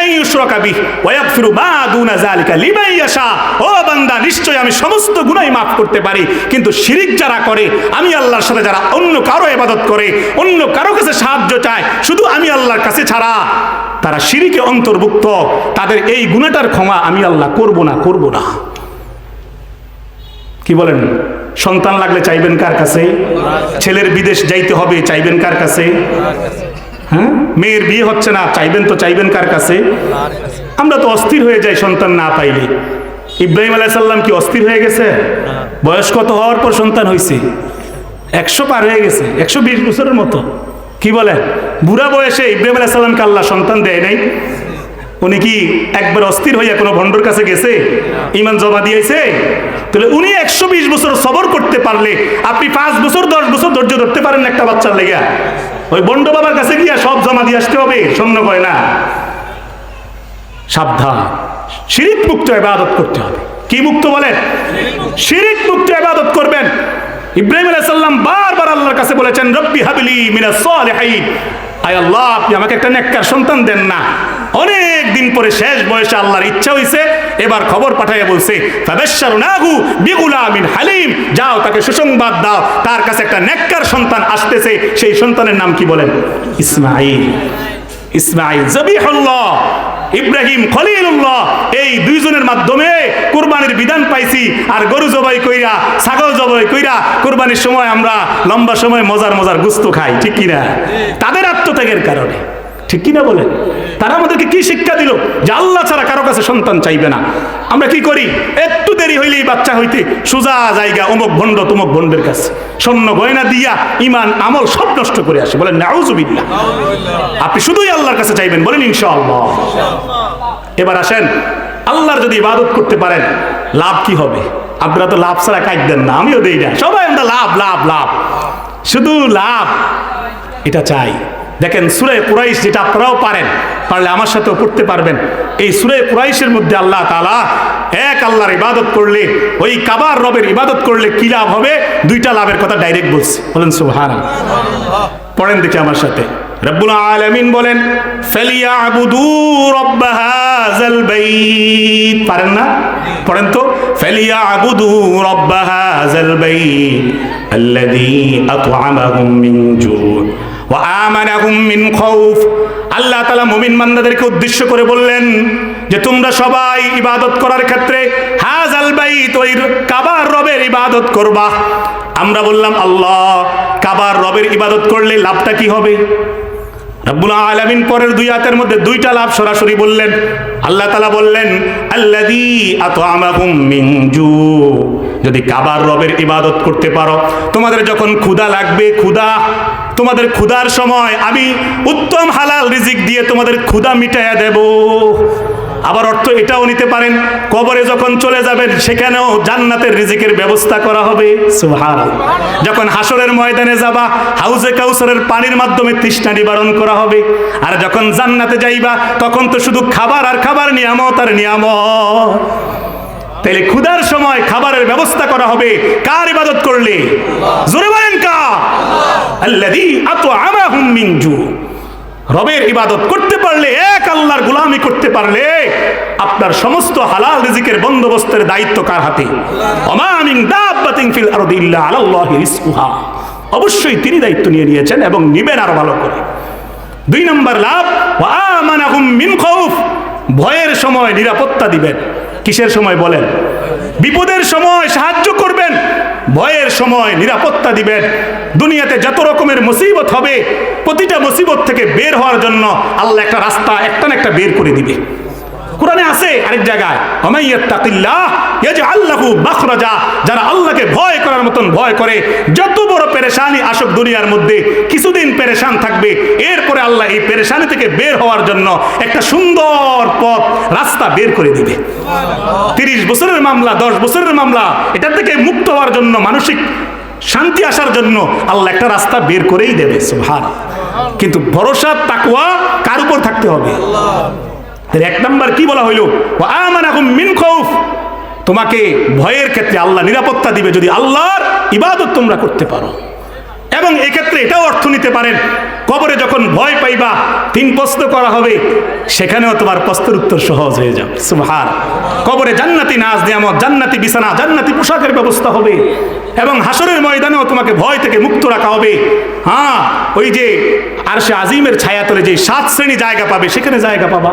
আন ইউশরাকা বিহি ওয়া ইয়াগফিরু মা দুনা যালিকা লিমান ইয়াশা। ও বান্দা, নিশ্চয় আমি সমস্ত গুনাহ মাফ করতে পারি, কিন্তু শিরিক যারা করে, আমি আল্লাহর সাথে যারা অন্য কারো ইবাদত করে, অন্য কারো কাছে সাহায্য চায়, শুধু আমি আল্লাহর কাছে ছাড়া, তারা শিরিকে অন্তর্ভুক্ত। তাদের এই গুনাহটার ক্ষমা আমি আল্লাহ করব না, করব না। কি বলেন? সন্তান লাগলে চাইবেন কার কাছে? ছেলের বিদেশ যাইতে হবে, চাইবেন কার কাছে? হ্যাঁ, মেয়ের বিয়ে হচ্ছে না, চাইবেন তো চাইবেন কার কাছে? আমরা তো অস্থির হয়ে যাই সন্তান না পাইলে। ইব্রাহিম আলাইহিস সালাম কি অস্থির হয়ে গেছে? বয়স কত হওয়ার পর সন্তান হয়েছে? 100 পার হয়ে গেছে, 120 বছরের মতো। কি বলে? বুড়া বয়সে ইব্রাহিম আলাইহিস সালামকে আল্লাহ সন্তান দেয় নাই? উনি কি একবার অস্থির হইয়া কোনো ভণ্ডর কাছে গেছে, ঈমান জমা দিয়েছে? তাহলে উনি 120 বছর সবর করতে পারলে আপনি 5 বছর 10 বছর ধৈর্য ধরতে পারেন না একটা বাচ্চার লেগে? ওই বন্ড বাবার কাছে গিয়া সব জমা দিয়ে আসতে হবে? শূন্য কয় না। সাবধান, শিরিক মুক্ত ইবাদত করতে হবে। কি মুক্ত বলেন? শিরিক মুক্ত ইবাদত করবেন। ইব্রাহিম আলাইহিস সালাম বারবার আল্লাহর কাছে বলেছেন, রব্বি হাবলি মিনাস সালিহিন, আয় আল্লাহ আপনি আমাকে একটা নেককার সন্তান দেন না। অনেক দিন পরে শেষ বয়সে আল্লাহর ইচ্ছা হইছে, এবার খবর পাঠাইয়া বলছে, ফাবাশশারনাহু বিগুলামিন হালিম, যাও তাকে সুসংবাদ দাও, তার কাছে একটা নেককার সন্তান আসতেছে। সেই সন্তানের নাম কি বলেন? ইসমাঈল। ইসমাঈল জবিহুল্লাহ, ইব্রাহিম খলিলুল্লাহ। এই দুইজনের মাধ্যমে কুরবানির বিধান পাইছি। আর গরু জবাই কইরা, ছাগল জবাই কইরা কুরবানির সময় আমরা লম্বা সময় মজার মজার গোশত খাই, ঠিক কিনা? তাদের আত্মত্যাগের কারণে, ঠিক কিনা বলেন? তারা আমাদেরকে কি শিক্ষা দিল? যে আল্লাহ ছাড়া কারো কাছে সন্তান চাইবে না। আমরা কি করি? একটু দেরি হইলেই বাচ্চা হইতে সোজা জায়গা অমুক ভণ্ড তমুক ভণ্ডের কাছে, স্বর্ণ গয়না দিয়া ইমান আমল সব নষ্ট করে আসে। বলেন নাউযুবিল্লাহ। আপনি শুধুই আল্লাহর কাছে চাইবেন, বলেন ইনশাআল্লাহ। এবার আসেন, আল্লাহর যদি ইবাদত করতে পারেন লাভ কি হবে? আপনারা তো লাভ ছাড়া কাজ দেন না, আমিও দেই না। সবাই আমরা লাভ লাভ লাভ, শুধু লাভ এটা চাই। দেখেন সূরা কুরাইশ, যেটা আপনারাও পারেন, পারলে আমার সাথেও পড়তে পারবেন। এই সূরা কুরাইশের মধ্যে আল্লাহ তাআলা এক আল্লাহর ইবাদত করলে, ওই কাবার রবের ইবাদত করলে কি লাভ হবে, দুইটা লাভের কথা ডাইরেক্ট বলছে। বলেন সুবহানাল্লাহ। পড়েন দেখি আমার সাথে। রব্বুল আলামিন বলেন ফালিয়াবুদু রাব্ব হাযাল বাইত। পারেন না? পড়েন তো। ফালিয়াবুদু রাব্ব হাযাল বাইত আল্লাযী আত'আমাহুম মিন জু' ওয়া আমানাহুম মিন খাউফ। আল্লাহ তাআলা মুমিন বান্দাদেরকে উদ্দেশ্য করে বললেন যে তোমরা সবাই ইবাদত করার ক্ষেত্রে হাযাল বাইত, ওই কাবার রবের ইবাদত করবা। আমরা বললাম আল্লাহ, কাবার রবের ইবাদত করলে লাভটা কি হবে? রব্বুল আলামিন পরের দুই আয়াতের মধ্যে দুইটা লাভ সরাসরি বললেন। আল্লাহ তাআলা বললেন আল্লাযী আত'আমাহুম মিন জু', যদি কাবার রবের ইবাদত করতে পারো, তোমাদের যখন ক্ষুধা লাগবে, তোমাদের ক্ষুধার সময় আমি উত্তম হালাল রিজিক দিয়ে তোমাদের ক্ষুধা মিটাইয়া দেব। আবার অর্থ এটাও নিতে পারেন, কবরে যখন চলে যাবেন সেখানেও জান্নাতের রিজিকের ব্যবস্থা করা হবে। সুবহানাল্লাহ। যখন হাসরের ময়দানে যাবা, হাউজে কাউসারের পানির মাধ্যমে তৃষ্ণা নিবারণ করা হবে। আর যখন জান্নাতে যাইবা তখন তো শুধু খাবার আর খাবার, নিয়ামত আর নিয়ামত। তাইলে ক্ষুধার সময় খাবারের ব্যবস্থা করা হবে কার ইবাদত করলে? জোরে বলেন কার? আল্লাযী আত'আমাহুম মিন জু'। রবের ইবাদত করতে পারলে, এক আল্লাহর গোলামি করতে পারলে, আপনার সমস্ত হালাল রিজিকের বন্দোবস্তের দায়িত্ব কার হাতে? ওমা মিন দাব্বাতিন ফিল আরদি ইল্লা আলাল্লাহি রিজকুহা। অবশ্যই তিনি দায়িত্ব নিয়ে নিয়েছেন এবং নিবেন আরো ভালো করে। দুই নম্বর লাভ, ওয়া আমানাহুম মিন খাউফ। ভয়ের সময় নিরাপত্তা দিবেন। কিসের সময় বলেন? বিপদের সময় সাহায্য করবেন, ভয়ের সময় নিরাপত্তা দিবেন। দুনিয়াতে যত রকমের মুসিবত হবে, প্রতিটা মুসিবত থেকে বের হওয়ার জন্য আল্লাহ একটা রাস্তা একটা না একটা বের করে দিবে। কোরআনে আছে আরেক জায়গায়, ওমাইয়াত্তাকিল্লাহ ইয়াজআল লাহু মাখরাজা। যারা আল্লাহকে ভয় করার মতন ভয় করে, যত বড় পেরেশানি আসুক দুনিয়ার মধ্যে, কিছুদিন পেরেশান থাকবে, এরপরে আল্লাহ এই পেরেশানি থেকে বের হওয়ার জন্য একটা সুন্দর পথ, রাস্তা বের করে দিবে। 30 বছরের মামলা, 10 বছরের মামলা, এটা থেকে মুক্ত হওয়ার জন্য, মানসিক শান্তি আসার জন্য আল্লাহ একটা রাস্তা বের করেই দেবে। সুবহানাল্লাহ। কিন্তু ভরসা তাকওয়া কার উপর থাকতে হবে? এক নাম্বার কি বলা হইল? ওয়া আমানাহুম মিন খাউফ। তোমাকে ভয়ের ক্ষেত্রে আল্লাহ নিরাপত্তা দিবে যদি আল্লাহর ইবাদত তোমরা করতে পারো। এবং এক্ষেত্রে এটাও অর্থ নিতে পারেন, কবরে যখন ভয় পাইবা, 3 প্রশ্ন করা হবে, সেখানেও তোমার প্রশ্নের উত্তর সহজ হয়ে যাবে। সুবহানাল্লাহ। কবরে জান্নাতি নাজ নিয়ামত, জান্নাতি বিছানা, জান্নাতি পোশাকের ব্যবস্থা হবে। এবং হাসরের ময়দানেও তোমাকে ভয় থেকে মুক্ত রাখা হবে। হ্যাঁ, ওই যে আরশে আজিমের ছায়াতলে যে 7 শ্রেণী জায়গা পাবে, সেখানে জায়গা পাবা।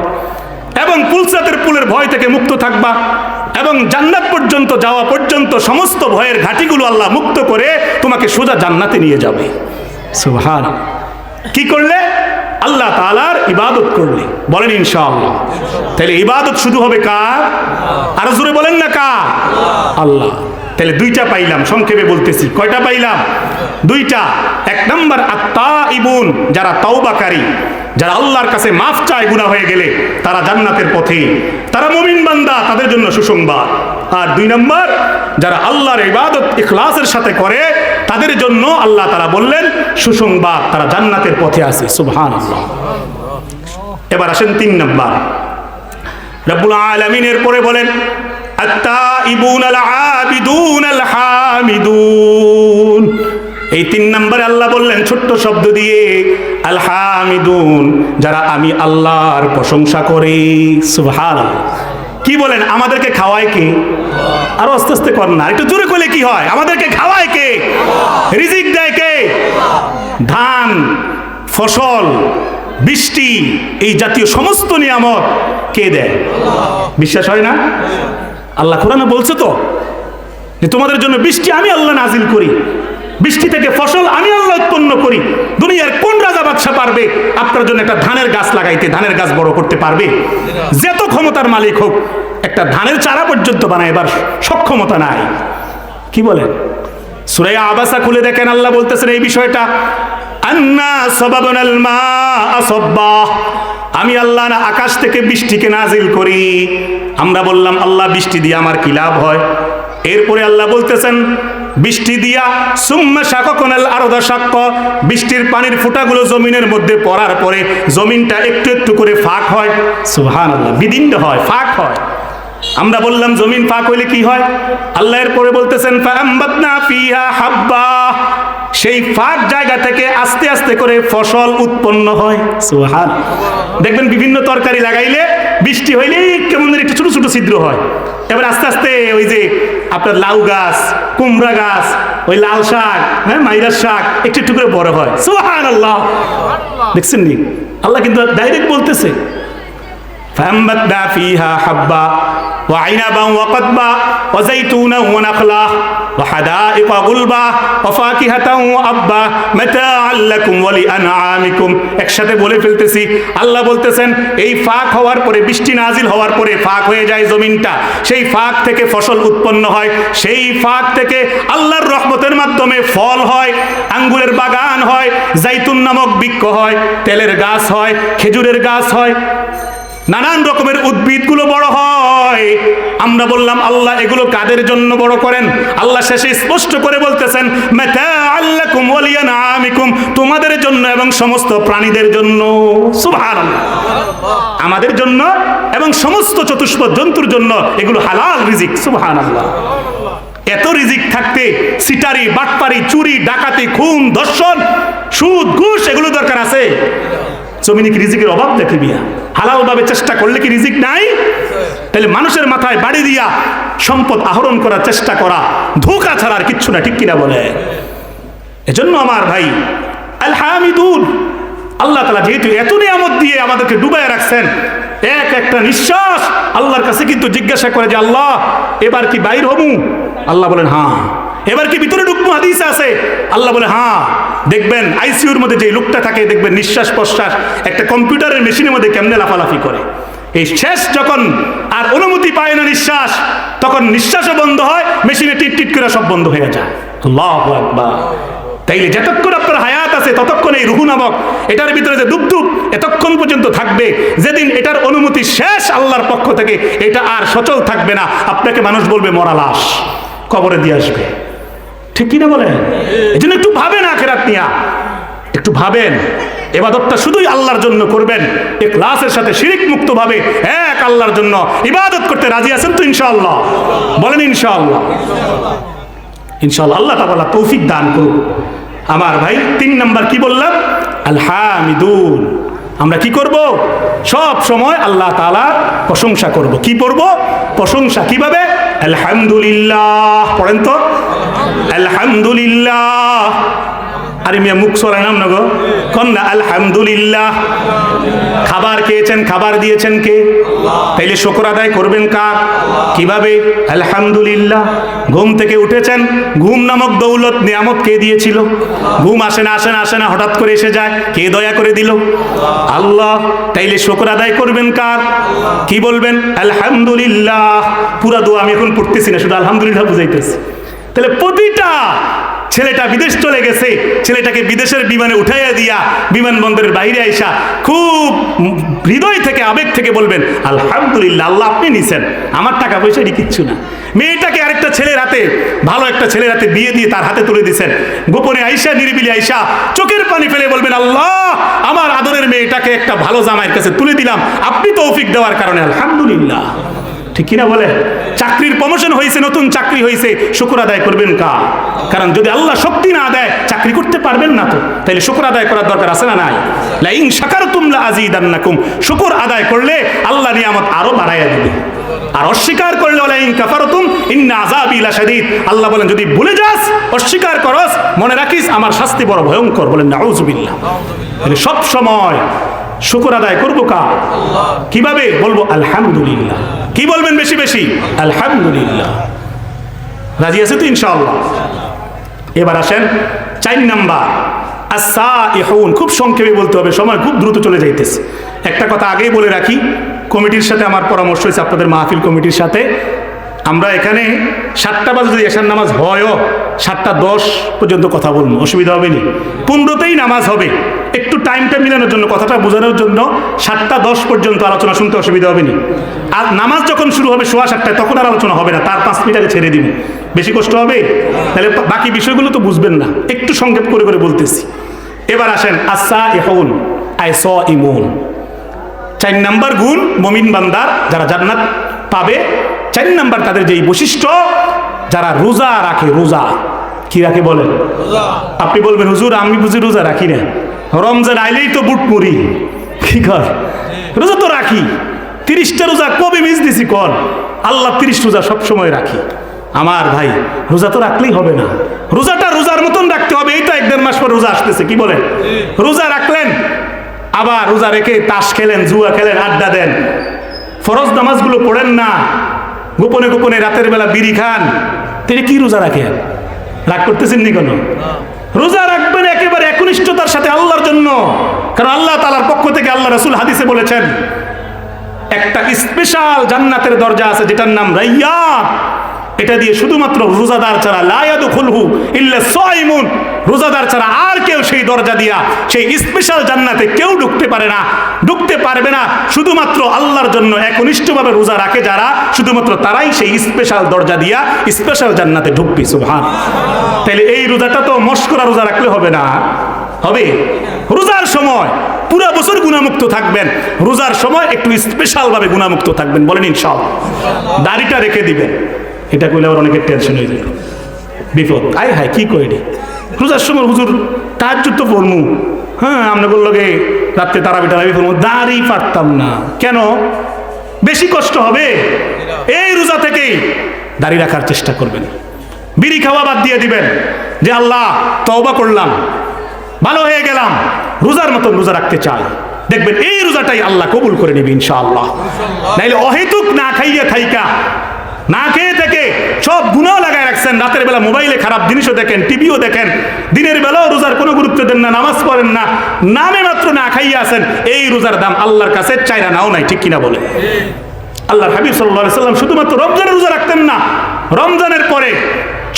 এবং পুলসাতের পুলের ভয় থেকে মুক্ত থাকবা। এবং জান্নাত পর্যন্ত যাওয়া পর্যন্ত সমস্ত ভয়ের ঘাটিগুলো আল্লাহ মুক্ত করে তোমাকে সোজা জান্নাতে নিয়ে যাবে। সুবহানাল্লাহ। কি করলে? আল্লাহ তাআলার ইবাদত করলে। বলেন ইনশাআল্লাহ। তাহলে ইবাদত শুধু হবে কার? আরো জোরে বলেন না কার? আল্লাহ। তাহলে দুইটা পাইলাম, সংক্ষেপে বলতেছি। কয়টা পাইলাম? দুইটা। এক নাম্বার আত-তাইবুন, যারা তওবাকারী, যারা আল্লাহর কাছে মাফ চায় গুনাহ হয়ে গেলে, তারা জান্নাতের পথে, তারা মুমিন বান্দা, তাদের জন্য সুসংবাদ। আর 2 নাম্বার, যারা আল্লাহর ইবাদত ইখলাসের সাথে করে, তাদের জন্য আল্লাহ তাআলা বললেন সুসংবাদ, তারা জান্নাতের পথে আছে। সুবহানাল্লাহ। এবার আসেন 3 নাম্বার। রব্বুল আলামিন এর পরে বলেন আত-তাইবুন আল-আবিদুন আল-হামিদুন। এই 3 নম্বরে আল্লাহ বললেন ছোট্ট শব্দ দিয়ে, আল হামিদুন, যারা আমি আল্লাহর প্রশংসা করি। সুবহানাল্লাহ। কি বলেন? আমাদেরকে খাওয়ায় কে? আরো আস্তে আস্তে কর না, একটু জোরে করলে কি হয়? আমাদেরকে খাওয়ায় কে? রিজিক দেয় কে? ধান, ফসল, বৃষ্টি, এই জাতীয় সমস্ত নিয়ামত কে দেয়? বিশ্বাস হয় না? আল্লাহ কোরআনে বলছে তো যে তোমাদের জন্য বৃষ্টি আমি আল্লাহ নাজিল করি, বৃষ্টি থেকে ফসল আমি আল্লাহ উৎপন্ন করি। দুনিয়ার কোন রাজা বাদশা পারবে আপনার জন্য একটা ধানের গাছ লাগাইতে? ধানের গাছ বড় করতে পারবে? যত ক্ষমতার মালিক হোক, একটা ধানের চারা পর্যন্ত বানাইবার সক্ষমতা নাই। কি বলেন? সূরা আবাসা খুলে দেখেন, আল্লাহ বলতেছেন এই বিষয়টা, আন্না সাবাবনাল মাআ সাব্বা। আমি আল্লাহ না আকাশ থেকে বৃষ্টিকে নাজিল করি। আমরা বললাম আল্লাহ বৃষ্টি দিয়ে আমার কি লাভ হয়? এরপরে আল্লাহ বলতেছেন বৃষ্টি দিয়া সুম্মা শাকাকনাল আরদা শাক্কা, বৃষ্টির পানির ফোঁটাগুলো জমিনের মধ্যে পড়ার পরে জমিনটা একটু একটু করে ফাঁক হয়। সুবহানাল্লাহ, বিদীর্ণ হয়, ফাঁক হয়। আমরা বললাম জমিন ফাঁক হইলে কি হয়? আল্লাহ এর পরে বলতেছেন ফাআমবাতনা ফিহা হাব্বা, সেই ফাঁক জায়গা থেকে আস্তে আস্তে করে ফসল উৎপন্ন হয়। সুবহানাল্লাহ। দেখবেন বিভিন্ন তরকারি লাগাইলে বৃষ্টি হইলেই কেমন একটু ছোট ছোট ছিদ্র হয়, এবার আস্তে আস্তে ওই যে আপনার লাউ গাছ, কুমড়া গাছ, ওই লাল শাক, হ্যাঁ মাইরার শাক একটু একটু করে বড় হয়। সুবহানাল্লাহ। দেখছেন নি, আল্লাহ কিন্তু ডাইরেক্ট বলতেছে فأنبتنا فيها حبا وعنبا وقضبا وزيتونا ونخلا وحدائق غلبا وفاكهة وأبا متاعا لكم ولأنعامكم। একসাথে বলে ফেলতেছি, আল্লাহ বলতেছেন এই ফাঁক হওয়ার পরে, বৃষ্টি নাজিল হওয়ার পরে ফাঁক হয়ে যায় জমিনটা, সেই ফাঁক থেকে ফসল উৎপন্ন হয়, সেই ফাঁক থেকে আল্লাহর রহমতের মাধ্যমে ফল হয়, আঙ্গুরের বাগান হয়, জাইতুন নামক বৃক্ষ হয়, তেলের গাছ হয়, খেজুরের গাছ হয়, নানান রকমের উদ্ভিদগুলো বড় হয়। আমরা বললাম আল্লাহ এগুলো কাদের জন্য বড় করেন? আল্লাহ শেষে স্পষ্ট করে বলতেছেন মাতাআল লাকুম ওয়া লিআনআমিকুম, তোমাদের জন্য এবং সমস্ত প্রাণীদের জন্য। সুবহানাল্লাহ। আমাদের জন্য এবং সমস্ত চতুষ্পদ জন্তুর জন্য এগুলো হালাল রিজিক। সুবহানাল্লাহ। এত রিজিক থাকতে সিটারি, বাটপারি, চুরি, ডাকাতি, খুন, ধর্ষণ, সুদ, ঘুষ এগুলো দরকার আছে? জমিনে কি রিজিকের অভাব দেখি বিয়া? হালাল ভাবে চেষ্টা করলে কি রিজিক নাই? তাহলে মানুষের মাথায় বাড়ি দিয়া সম্পদ আহরণ করার চেষ্টা করা ধোঁকা ছাড়া আর কিচ্ছু না, ঠিক কিনা বলে? এজন্য আমার ভাই আল হামিদুন, আল্লাহ তাআলা যেহেতু এত নিয়ামত দিয়ে আমাদেরকে ডুবায় রাখছেন, এক একটা নিঃশ্বাস আল্লাহর কাছে কিন্তু জিজ্ঞাসা করে যে আল্লাহ এবার কি বাইর হমু? আল্লাহ বলেন হ্যাঁ। এবার কি ভিতরে ঢুকবো? হাদিস আছে, আল্লাহ বলে হ্যাঁ। দেখবেন আইসিইউর মধ্যে যে লোকটা থাকে, দেখবেন নিঃশ্বাস প্রশ্বাস একটা কম্পিউটারের মেশিনের মধ্যে কেমনে লাফালাফি করে। এই শেষ যখন আর অনুমতি পায় না নিঃশ্বাস, তখন নিঃশ্বাসও বন্ধ হয়, মেশিনে টিট টিট করে সব বন্ধ হয়ে যায়। আল্লাহু আকবার। তাইলে যতক্ষণ আপনার হায়াত আছে ততক্ষণ এই রুহু নামক এটার ভিতরে যে দুবদুব এতক্ষণ পর্যন্ত থাকবে, যেদিন এটার অনুমতি শেষ আল্লাহর পক্ষ থেকে, এটা আর সচল থাকবে না, আপনাকে মানুষ বলবে মরা লাশ, কবরে দিয়ে আসবে। ঠিক কিনা বলেন? এই জন্য একটু ভাবেন আখিরাত নিয়া, একটু ভাবেন। ইবাদতটা শুধুই আল্লাহর জন্য করবেন, ইখলাসের সাথে, শিরিক মুক্ত ভাবে এক আল্লাহর জন্য ইবাদত করতে রাজি আছেন তো ইনশাআল্লাহ? বলেন ইনশাআল্লাহ। ইনশাআল্লাহ আল্লাহ তাআলা তৌফিক দান করুন। আমার ভাই 3 নাম্বার কি বললাম? আল হামিদুন। আমরা কি করব? সব সময় আল্লাহ তাআলার প্রশংসা করব। কি করব? প্রশংসা। কিভাবে? আলহামদুলিল্লাহ পড়েন তো, আলহামদুলিল্লাহ। আরে মিয়া মুখ সরাই নাম না গো, কন্যা আলহামদুলিল্লাহ। খাবার খেয়েছেন, খাবার দিয়েছেন কে? তাইলে শুকর আদায় করবেন কার? কিভাবে? আলহামদুলিল্লাহ। ঘুম থেকে উঠেছেন, ঘুম নামক দৌলত নিয়ামত কে দিয়েছিল? ঘুম আসে না আসে না আসে না, হঠাৎ করে এসে যায়, কে দয়া করে দিল? আল্লাহ। তাইলে শুকর আদায় করবেন কার? কি বলবেন? আলহামদুলিল্লাহ। পুরা দোয়া আমি এখন পড়তেছি না, শুধু আলহামদুলিল্লাহ বুঝাইতেছি। তাহলে প্রতিটা ছেলেটা বিদেশ চলে গেছে, ছেলেটাকে বিদেশের বিমানে উঠাইয়া দিয়া বিমানবন্দরের বাইরে আইসা খুব হৃদয় থেকে, আবেগ থেকে বলবেন আলহামদুলিল্লাহ, আল্লাহ আপনি নিছেন, আমার টাকা পয়সা এটি কিচ্ছু না। মেয়েটাকে আরেকটা ছেলের হাতে, ভালো একটা ছেলের হাতে বিয়ে দিয়ে তার হাতে তুলে দিছেন, গোপনে আইসা, নিরিবিলি আইসা চোখের পানি ফেলে বলবেন আল্লাহ আমার আদরের মেয়েটাকে একটা ভালো জামাইয়ের কাছে তুলে দিলাম, আপনি তৌফিক দেওয়ার কারণে আলহামদুলিল্লাহ। ঠিক কিনা বলে? চাকরির প্রমোশন হয়েছে, নতুন চাকরি হয়েছে, শুকর আদায় করবেন কার? কারণ যদি আল্লাহ শক্তি না দেয় চাকরি করতে পারবেন না, তো তাইলে শুকর আদায় করার দরকার আছে না নাই? লা ইন শাকারতুম লা আযীদান্নাকুম। শুকর আদায় করলে আল্লাহ নিয়ামত আরো বাড়াইয়া দিবে, আর অস্বীকার করলে ওয়া ইন কাফারতুম ইন্না আযাবি লাশাদীদ। আল্লাহ বলেন যদি ভুলে যাস, অস্বীকার করস, মনে রাখিস আমার শাস্তি বড় ভয়ঙ্কর। বলেন নাউযুবিল্লাহ। তাহলে সব সময় শুকর আদায় করবো কার? কিভাবে বলবো? আলহামদুলিল্লাহ। কি বলবেন বেশি বেশি? আলহামদুলিল্লাহ। রাজি আছে তো ইনশাআল্লাহ? এবার আসেন 4 নাম্বার আস-সাইহুন। খুব সংক্ষেপে বলতে হবে, সময় খুব দ্রুত চলে যাইতেছে। একটা কথা আগেই বলে রাখি, কমিটির সাথে আমার পরামর্শ হয়েছে, আপনাদের মাহফিল কমিটির সাথে আমরা এখানে 7টা বাজে যদি এশার নামাজ হয়ও 7:10 পর্যন্ত কথা বলবো, অসুবিধা হবে না। 15তেই নামাজ হবে, একটু টাইমটা মিলানোর জন্য, কথাটা বোঝানোর জন্য 7:10 পর্যন্ত আলোচনা শুনতে অসুবিধা হবে না। আর নামাজ যখন শুরু হবে 7:15 তখন আর আলোচনা হবে না, তার 5 মিনিট আগে ছেড়ে দিব। বেশি কষ্ট হবে, তাহলে বাকি বিষয়গুলো তো বুঝবেন না, একটু সংক্ষেপ করে করে বলতেছি। এবার আসেন আস-সাইহুন আই সাইমুন, 4 নাম্বার গুণ মুমিন বান্দার, যারা জান্নাত পাবে। 4 নাম্বার তাদের যেই বৈশিষ্ট্য, যারা রোজা রাখে। রোজা কি রাখে বলেন? আপনি বলবেন হুজুর আমি বুঝি রোজা রাখি না, রমজান আইলেই তো বুট মুড়ি, কি কর? রোজা তো রাখি, 30টা রোজা কবে মিস দিছি কর? আল্লাহ 30 রোজা সবসময় রাখি। আমার ভাই রোজা তো রাখলেই হবে না, রোজাটা রোজার মতন রাখতে হবে। এই তো 1-1.5 মাস পর রোজা আসতেছে, কি বলেন? রোজা রাখলেন, আবার রোজা রেখে তাস খেলেন, জুয়া খেলেন, আড্ডা দেন, ফরজ নামাজগুলো পড়েন না, গোপনে গোপনে রাতের বেলা বিড়ি খান, তিনি কি রোজা রাখেন? রাগ করতেছেন নি কেন? রোজা রাখবেন একেবারে একনিষ্ঠতার সাথে আল্লাহর জন্য, কারণ আল্লাহ তাআলার পক্ষ থেকে আল্লাহ রাসূল হাদিসে বলেছেন একটা স্পেশাল জান্নাতের দরজা আছে যেটার নাম রাইয়ান। এটা দিয়ে শুধুমাত্র রোজাদার ছাড়া, লা ইয়াদখুলহু ইল্লা সাইমুন, রোজাদার ছাড়া আর কেউ সেই দরজা দিয়া, সেই স্পেশাল জান্নাতে কেউ ঢুকতে পারে না, ঢুকতে পারবে না। শুধুমাত্র আল্লাহর জন্য একনিষ্ঠভাবে রোজা রাখে যারা, শুধুমাত্র তারাই সেই স্পেশাল দরজা দিয়া স্পেশাল জান্নাতে ঢুকবে। সুবহানাল্লাহ। তাহলে এই রোজাটা তো মস্করা রোজা রাখলে হবে না, হবে? রোজার সময় পুরো বছর গুনাহমুক্ত থাকবেন, রোজার সময় একটু স্পেশাল ভাবে গুনাহমুক্ত থাকবেন, বলেন ইনশাআল্লাহ। দাড়িটা রেখে দিবেন, এটা কইলে আবার অনেকের টেনশন হয়ে যায়, বিপদ। আয় হায় কি কই রে, রোজার সময় হুজুর তাহাজ্জুদ তো পড়মু, হ্যাঁ আমরা বললোকে রাত্রে তারাবি পড়মু, দাড়ি পারতাম না কেন? বেশি কষ্ট হবে। এই রোজা থেকেই দাড়ি রাখার চেষ্টা করবেন, বিড়ি খাওয়া বাদ দিয়ে দিবেন, যে আল্লাহ তওবা করলাম, ভালো হয়ে গেলাম, রোজার মতন রোজা রাখতে চাই। দেখবেন এই রোজাটাই আল্লাহ কবুল করে নেবে ইনশাআল্লাহ। নাইলে অহেতুক না খাইয়া থাইকা, না খেয়ে থেকে সব গুনাহ লাগায় রাখছেন, রাতের বেলা মোবাইলে খারাপ জিনিসও দেখেন, টিভিও দেখেন, দিনের বেলাও রোজার কোনো গুরুত্ব দেন না, নামাজ পড়েন না, নামে মাত্র না খাইয়া আছেন। এই রোজার দাম আল্লাহর কাছে চাইরা নাও নাই, ঠিক কিনা বলে? আল্লাহর হাবিব সাল্লাল্লাহু আলাইহি ওয়াসাল্লাম শুধুমাত্র রমজানের রোজা রাখতেন না, রমজানের পরে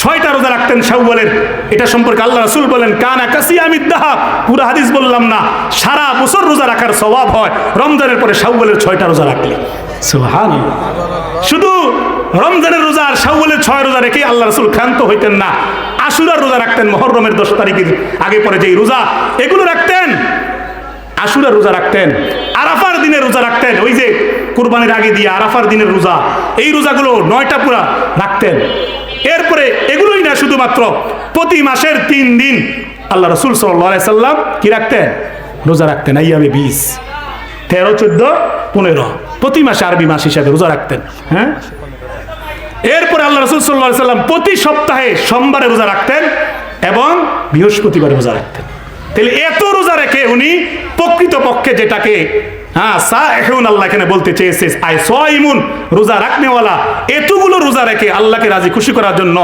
6টা রোজা রাখতেন শাওয়ালের। এটা সম্পর্কে আল্লাহ রাসূল বলেন কানা কাসিয়ামিদ দাহর, পুরো হাদিস বললাম না, সারা বছর রোজা রাখার সওয়াব হয় রমজানের পরে শাওয়ালের 6টা রোজা রাখলে। সুবহানাল্লাহ। শুধু রমজানের রোজা আর শাওয়ালের 6 রোজা রেখে আল্লাহ রাসূল ক্ষান্ত হইতেন না। আশুরার রোজা রাখতেন, মুহররমের 10 তারিখের আগে পরে যেই রোজা, এগুলো রাখতেন। আশুরার রোজা রাখতেন, আরাফার দিনের রোজা রাখতেন, ওই যে কুরবানির আগে দিয়ে আরাফার দিনের রোজা, এই রোজাগুলো 9টা পুরা রাখতেন। এরপরে এগুলোই না, শুধুমাত্র প্রতি মাসের 3 দিন আল্লাহ রাসূল সাল্লাল্লাহু আলাইহি সাল্লাম কি রাখতেন? রোজা রাখতেন। আইয়ামে 20, 13, 14, 15 প্রতি মাসে আরবি মাস হিসাবে রোজা রাখতেন। হ্যাঁ, এরপরে আল্লাহ রাসূল সাল্লাল্লাহু আলাইহি সাল্লাম প্রতি সপ্তাহে সোমবারে রোজা রাখতেন এবং বৃহস্পতিবারে রোজা রাখতেন। তাহলে এত রোজা রেখে উনি প্রকৃতপক্ষে যেটাকে সাইহুন আল্লাহ এখানে বলতে চেয়েছে, আই সাইমুন, রোজা রাখনেওয়ালা। এতগুলো রোজা রেখে আল্লাহকে রাজি খুশি করার জন্য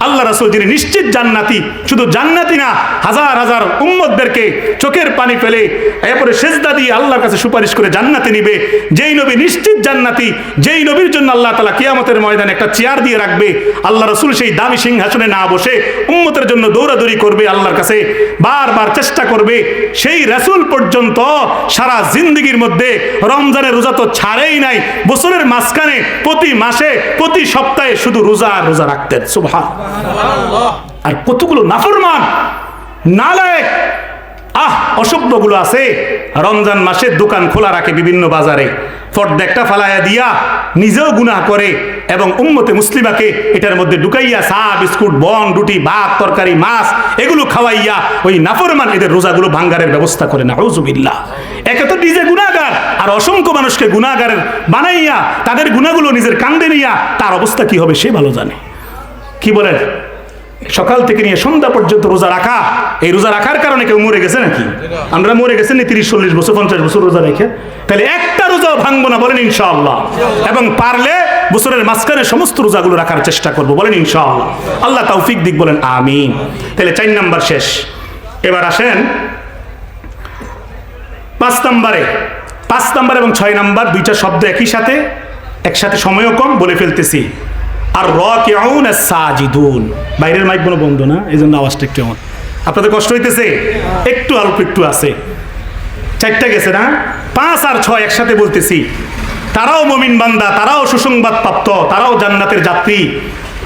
আল্লাহ রাসূল যিনি নিশ্চিত জান্নাতি, শুধু জান্নাতি না, হাজার হাজার উম্মতদেরকে চোখের পানি ফেলে এরপরে সেজদা দিয়ে আল্লাহর কাছে সুপারিশ করে জান্নাতে নিবে, যেই নবী নিশ্চিত জান্নাতি, যেই নবীর জন্য আল্লাহ তাআলা কিয়ামতের ময়দানে একটা চেয়ার দিয়ে রাখবে, আল্লাহ রাসূল সেই দামি সিংহাসনে না বসে উম্মতের জন্য দৌড়াদৌড়ি করবে, আল্লাহর কাছে বারবার চেষ্টা করবে, সেই রাসূল পর্যন্ত সারা জিন্দেগীর মধ্যে রমজানের রোজা তো ছাড়েই নাই, বছরের মাঝখানে প্রতি মাসে প্রতি সপ্তাহে শুধু রোজা আর রোজা রাখতেন। সুবহানাল্লাহ। আর কতগুলো নাফরমান নালায়েক অসভ্যগুলো আছে, রমজান মাসে দোকান খোলা রাখে বিভিন্ন বাজারে, পর্দাটা ফালাইয়া দিয়া নিজেও গুনাহ করে এবং উম্মতে মুসলিমাকে এটার মধ্যে ঢুকাইয়া চা বিস্কুট বন রুটি ভাত তরকারি মাছ এগুলো খাওয়াইয়া ওই নাফরমান এদের রোজাগুলো ভাঙ্গারের ব্যবস্থা করে। নাউযুবিল্লাহ। একে তো নিজে গুনাহগার, আর অসংখ্য মানুষকে গুনাহগারের বানাইয়া তাদের গুনাহগুলো নিজের কাঁধে নিয়া তার অবস্থা কি হবে সে ভালো জানে। কি বলেন? সকাল থেকে নিয়ে সন্ধ্যা পর্যন্ত রোজা রাখা, এই রোজা রাখার কারণে কেউ মরে গেছে নাকি? আমরা মরে গেছেন 30-40 বছর 50 বছর রোজা রেখে? তাহলে একটা রোজাও ভাঙবো না, বলেন ইনশাআল্লাহ। এবং পারলে বছরের মাঝখানে সমস্ত রোজাগুলো রাখার চেষ্টা করব, বলেন ইনশাআল্লাহ। আল্লাহ তৌফিক দিক, বলেন আমিন। তাহলে 4 নাম্বার শেষ। এবার আসেন 5 নাম্বারে। 5 নাম্বার এবং 6 নাম্বার দুইটা শব্দ একই সাথে, একসাথে সময়ও কম, বলে ফেলতেছি। আর রাকিউন সাজিদুন। বাইরের মাইক গুলো বন্ধ না, এই জন্য আওয়াজটা একটু এমন। আপনাদের কষ্ট হইতেছে? একটু অল্প একটু আছে। 4টা গেছে না, 5 আর 6 একসাথে বলতেছি। তারাও মুমিন বান্দা, তারাও সুসংবাদ প্রাপ্ত, তারাও জান্নাতের যাত্রী,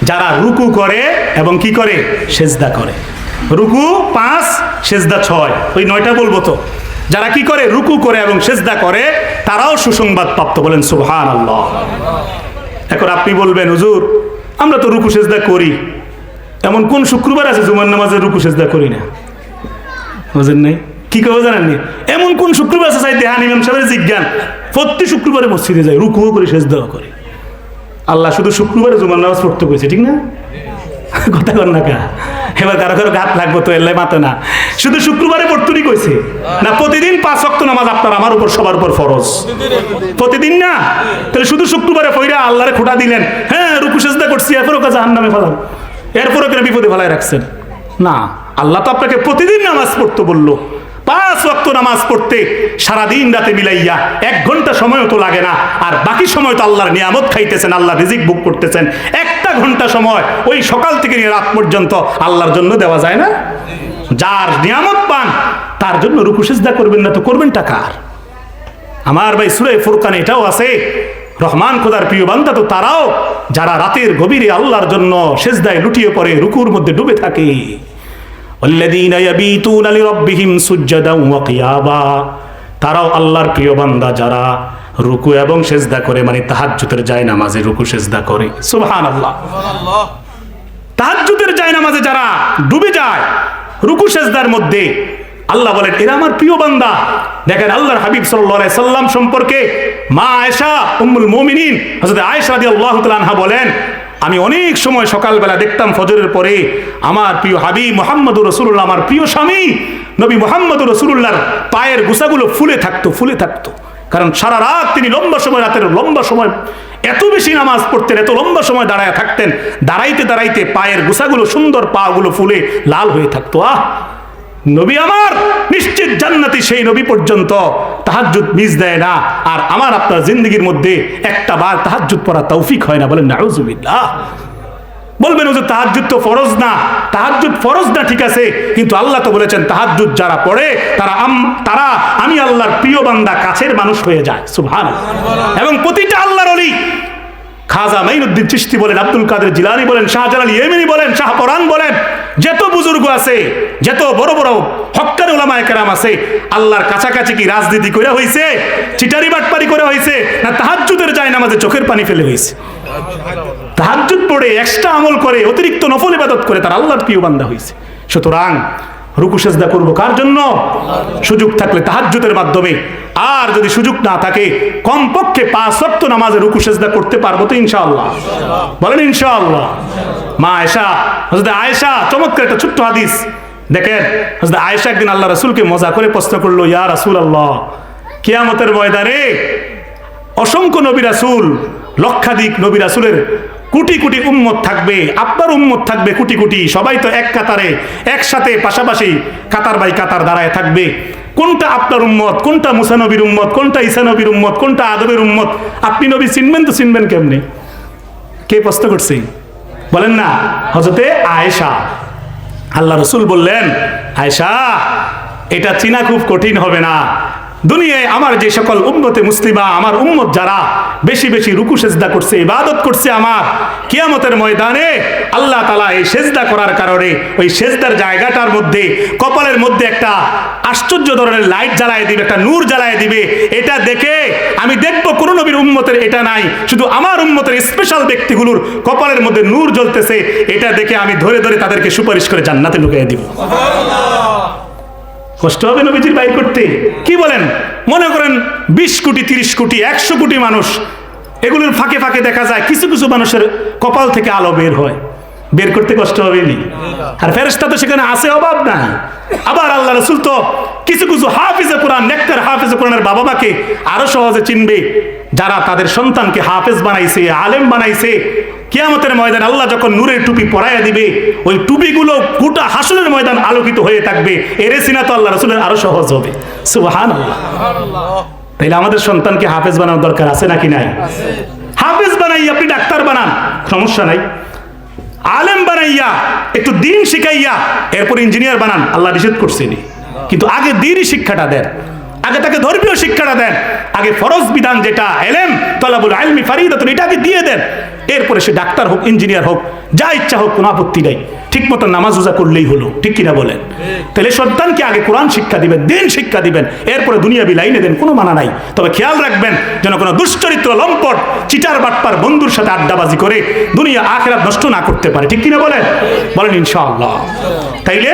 যারা রুকু করে এবং কি করে, সেজদা করে। রুকু 5, সেজদা 6, ওই 9টা বলবো তো। যারা কি করে, রুকু করে এবং সেজদা করে, তারাও সুসংবাদ প্রাপ্ত। বলেন সুবহানাল্লাহ। এখন আপনি বলবেন, হুজুর আমরা তো রুকু সেজদা করি, এমন কোন শুক্রবার আছে জুমার নামাজে রুকু সেজদা করি না? বুঝেন নাই? কি কেউ জানেননি? এমন কোন শুক্রবার আছে চাইতে হান ইমাম সাহেবের জিজ্ঞান, প্রতি শুক্রবারে মসজিদে যায়, রুকুও করে সেজদাও করে। আল্লাহ শুধু শুক্রবারে জুমার নামাজ পড়তে করেছে, ঠিক না? কথা কর না কা, এবার কারো কারো ঘাত লাগবো তো, এল্লাই মাতে না। শুধু শুক্রবারে পড়তেই কইছে না, প্রতিদিন 5 ওয়াক্ত নামাজ আপনার আমার উপর সবার উপর ফরজ। প্রতিদিন না, তাহলে শুধু শুক্রবারে পয়রা আল্লাহরে খোঁটা দিলেন, হ্যাঁ রুকু সেজদা করছি, এরপরও জাহান্নামে ফেলাম, এরপরও কেন বিপদে ফেলায় রাখছেন? না, আল্লাহ তো আপনাকে প্রতিদিন নামাজ পড়তে বললো। 5 ওয়াক্ত নামাজ পড়তে সারাদিন রাতে মিলাইয়া 1 ঘন্টা সময়ও তো লাগে না, আর বাকি সময় তো আল্লাহর নিয়ামত খাইতেছেন, আল্লাহ রিজিক বুক করতেছেন। 1টা ঘন্টা সময় ওই সকাল থেকে নিয়ে রাত পর্যন্ত আল্লাহর জন্য দেওয়া যায় না? যার নিয়ামত পান তার জন্য রুকু সিজদা করবেন না তো করবেনটা কার? আমার ভাই সূরা ফুরকানে এটাও আছে, রহমান খোদার প্রিয় বান্দা তো তারাও যারা রাতের গভীরে আল্লাহর জন্য সিজদায় লুটিয়ে পড়ে, রুকুর মধ্যে ডুবে থাকে। ওয়াল্লাযীনা ইয়াবিতুনা লিরাব্বিহিম সুজদান ওয়া কিয়ামা, তারাও আল্লাহর প্রিয় বান্দা যারা রুকু এবং সিজদা করে, মানে তাহাজ্জুদের জায়নামাজে রুকু সিজদা করে। সুবহানাল্লাহ। তাহাজ্জুদের জায়নামাজে যারা ডুবে যায় রুকু সিজদার মধ্যে, আল্লাহ বলেন এরা আমার প্রিয় বান্দা। দেখেন আল্লাহর হাবিব সাল্লাল্লাহু আলাইহি সাল্লাম সম্পর্কে মা আয়েশা উম্মুল মুমিনিন হযরত আয়েশা রাদিয়াল্লাহু তাআলা আনহা বলেন, আমি অনেক সময় সকালবেলা দেখতাম ফজরের পরে আমার প্রিয় হাবিব মুহাম্মদুর রাসূলুল্লাহ, আমার প্রিয় স্বামী নবী মুহাম্মদুর রাসূলুল্লাহর পায়ের গোছাগুলো ফুলে থাকতো। কারণ সারা রাত তিনি লম্বা সময়, রাতের লম্বা সময় এত বেশি নামাজ পড়তেন, এত লম্বা সময় দাঁড়ায় থাকতেন, দাঁড়াইতে দাঁড়াইতে পায়ের গোছাগুলো, সুন্দর পা গুলো ফুলে লাল হয়ে থাকতো। নবী আমার নিশ্চিত জান্নাতি সেই নবী পর্যন্ত তাহাজ্জুদ মিস দেয় না, আর আমার আপনার জিন্দগির মধ্যে একটা বার তাহাজ্জুদ পড়া তৌফিক হয় না। বলেন নাউজুবিল্লাহ। বলবেন হুজুর তাহাজ্জুদ তো ফরজ না। তাহাজ্জুদ ফরজ না, ঠিক আছে, কিন্তু আল্লাহ তো বলেছেন তাহাজ্জুদ যারা পড়ে তারা আমি আল্লাহর প্রিয় বান্দা, কাছের মানুষ হয়ে যায়। সুবহানাল্লাহ। এবং প্রতিটা আল্লাহর ওলি, খাজা মাইনুদ্দিন চিশতি বলেন, আব্দুল কাদের জিলানী বলেন, শাহজালাল ইয়েমেনি বলেন, শাহ পরান বলেন, যত বুজুর্গ আছে, যত বড় বড় হক্কানি উলামায়ে কেরাম আছে, আল্লাহর কাছাকাছি কি রাজনীতি করে হইছে, চিটারি বাটপারি করে হইছে, না তাহাজ্জুদের জায়নামাজে চোখের পানি ফেলে হইছে? তাহাজ্জুদ পড়ে এক্সট্রা আমল করে, অতিরিক্ত নফল ইবাদত করে তার আল্লাহর প্রিয় বান্দা হইছে। সুতরাং রুকু সিজদা করব কার জন্য? সুযোগ থাকলে তাহাজ্জুদের মাধ্যমে, আর যদি সুযোগ না থাকে কমপক্ষে 5 ওয়াক্ত নামাজে রুকু সিজদা করতে পারবো তো ইনশাআল্লাহ? বলেন ইনশাআল্লাহ। মা আয়েশা, হযরত আয়েশা, চমৎকার একটা ছোট্ট হাদিস দেখেন। হযরত আয়েশা একদিন আল্লাহ রাসূলকে মজা করে প্রশ্ন করলো, ইয়া রাসূলুল্লাহ, কিয়ামতের ময়দানে অসংখ্য নবী রাসূল, লক্ষাধিক নবী রাসূলের কোটি কোটি উম্মত থাকবে, আপনার উম্মত থাকবে কোটি কোটি, সবাই তো এক কাতারে একসাথে পাশাপাশি কাতার বাই কাতার দাঁড়ায় থাকবে, কোনটা আপনার উম্মত, কোনটা মুসা নবীর উম্মত, কোনটা ঈসা নবীর উম্মত, কোনটা আদমের উম্মত? আপনি নবী চিনবেন তো চিনবেন কেমনে? কে প্রশ্ন করছে? বলেন না, হযরতে আয়েশা। আল্লাহ রাসূল বললেন, আয়েশা এটা চিনা খুব কঠিন হবে না। দুনিয়ায় আমার যে সকল উম্মতে মুসলিমা, আমার উম্মত যারা বেশি বেশি রুকু সেজদা করছে, ইবাদত করছে, আমার কিয়ামতের ময়দানে আল্লাহ তাআলা এই সেজদা করার কারণে ওই সেজদার জায়গাটার মধ্যে, কপালের মধ্যে একটা আশ্চর্য ধরনের লাইট জ্বালায় দিবে, একটা নূর জ্বালায় দিবে। এটা দেখে আমি দেখবো কোন নবীর উম্মতের এটা নাই, শুধু আমার উম্মতের স্পেশাল ব্যক্তিগুলোর কপালের মধ্যে নূর জ্বলতেছে। এটা দেখে আমি ধরে ধরে তাদেরকে সুপারিশ করে জান্নাতে ঢুকিয়ে দিব। কষ্ট হবে নবীজির বাইর করতে? কি বলেন? মনে করেন 20 কোটি, 30 কোটি, 100 কোটি মানুষ, এগুলোর ফাঁকে ফাঁকে দেখা যায় কিছু কিছু মানুষের কপাল থেকে আলো বের হয়, বের করতে কষ্ট হবে নি? আর ফেরেশতা তো সেখানে আছে, অভাব নাই। আবার আল্লাহ রাসূল তো কিছু কিছু হাফিজে কোরআন, নেককার হাফিজে কোরআনের বাবা মাকে আরো সহজে চিনবে, যারা তাদের সন্তানকে হাফেজ বানাইছে, আলেম বানাইছে। কিয়ামতের ময়দান আল্লাহ যখন নূরের টুপি পরাইয়া দিবে, ওই টুপিগুলো গোটা হাসরের ময়দান আলোকিত হয়ে থাকবে। এরে চিনা তো আল্লাহ রাসূলের আরো সহজ হবে। সুবহানাল্লাহ। তাইলে আমাদের সন্তানকে হাফেজ বানানোর দরকার আছে নাকি নাই? হাফেজ বানাই আপনি ডাক্তার বানান, সমস্যা নাই। আলেম বানাইয়া একটু দিন শিখাইয়া এরপর ইঞ্জিনিয়ার বানান, আল্লাহ নিষেধ করছেনি, কিন্তু আগে দিনই শিক্ষাটা দেন, আগে তাকে ধর্মীয় শিক্ষাটা দেন, আগে ফরজ বিধান যেটা এলেম তলাবুল ইলমি ফারিদাতুন এটা আগে দিয়ে দেন, এরপরে সে ডাক্তার হোক ইঞ্জিনিয়ার হোক যা ইচ্ছা হোক কোনো আপত্তি নাই, ঠিক মতো নামাজ রোজা করলেই হলো, ঠিক কিনা বলেন? তাহলে সন্তানকে আগে কোরআন শিক্ষা দিবেন, দিন শিক্ষা দিবেন, এরপরে দুনিয়াবি লাইনে দেন, কোনো মানা নাই। তবে খেয়াল রাখবেন যেন কোনো দুশ্চরিত্র লম্পট চিটার বাটপার বন্ধুর সাথে আড্ডাবাজি করে দুনিয়া আখিরাত নষ্ট না করতে পারে, ঠিক কিনা বলেন? বলেন ইনশাআল্লাহ। তাইলে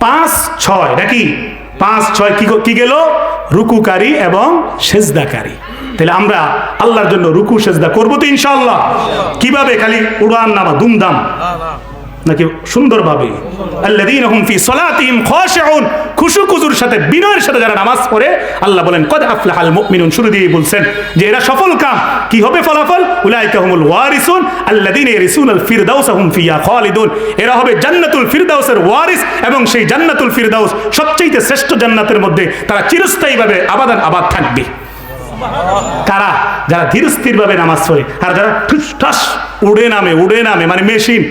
5-6 নাকি 5-6 কি গেল? রুকুকারী এবং সেজদাকারী। তাহলে আমরা আল্লাহর জন্য রুকু সেজদা করবো তো ইনশাআল্লাহ। কিভাবে? খালি উড়ান না বা দুমদাম নাকি সুন্দরভাবে? আল্লাযীনা হুম ফি সালাতিহিম খাশিউন, খুশু খুজুর সাথে বিনয়ের সাথে যারা নামাজ পড়ে, আল্লাহ বলেন কদ আফলাহাল মুমিনুন, শুরু দিয়ে বলছেন যে এরা সফল কাম। কি হবে ফলাফল? উলাইকা হুমুল ওয়ারিসুন আল্লাযীনা ইয়ারিসুনাল ফিরদাউস হুম ফিহা খালিদুন, এরা হবে জান্নাতুল ফিরদাউসের ওয়ারিস, এবং সেই জান্নাতুল ফিরদাউস সবচেয়ে শ্রেষ্ঠ জান্নাতের মধ্যে তারা চিরস্থায়ীভাবে আবাদান আবাদ থাকবে। কারা? যারা ধীর স্থির ভাবে নামাজ পড়ে, আর যারা ঠুস ঠাস উড়ে নামে মানে মেশিন,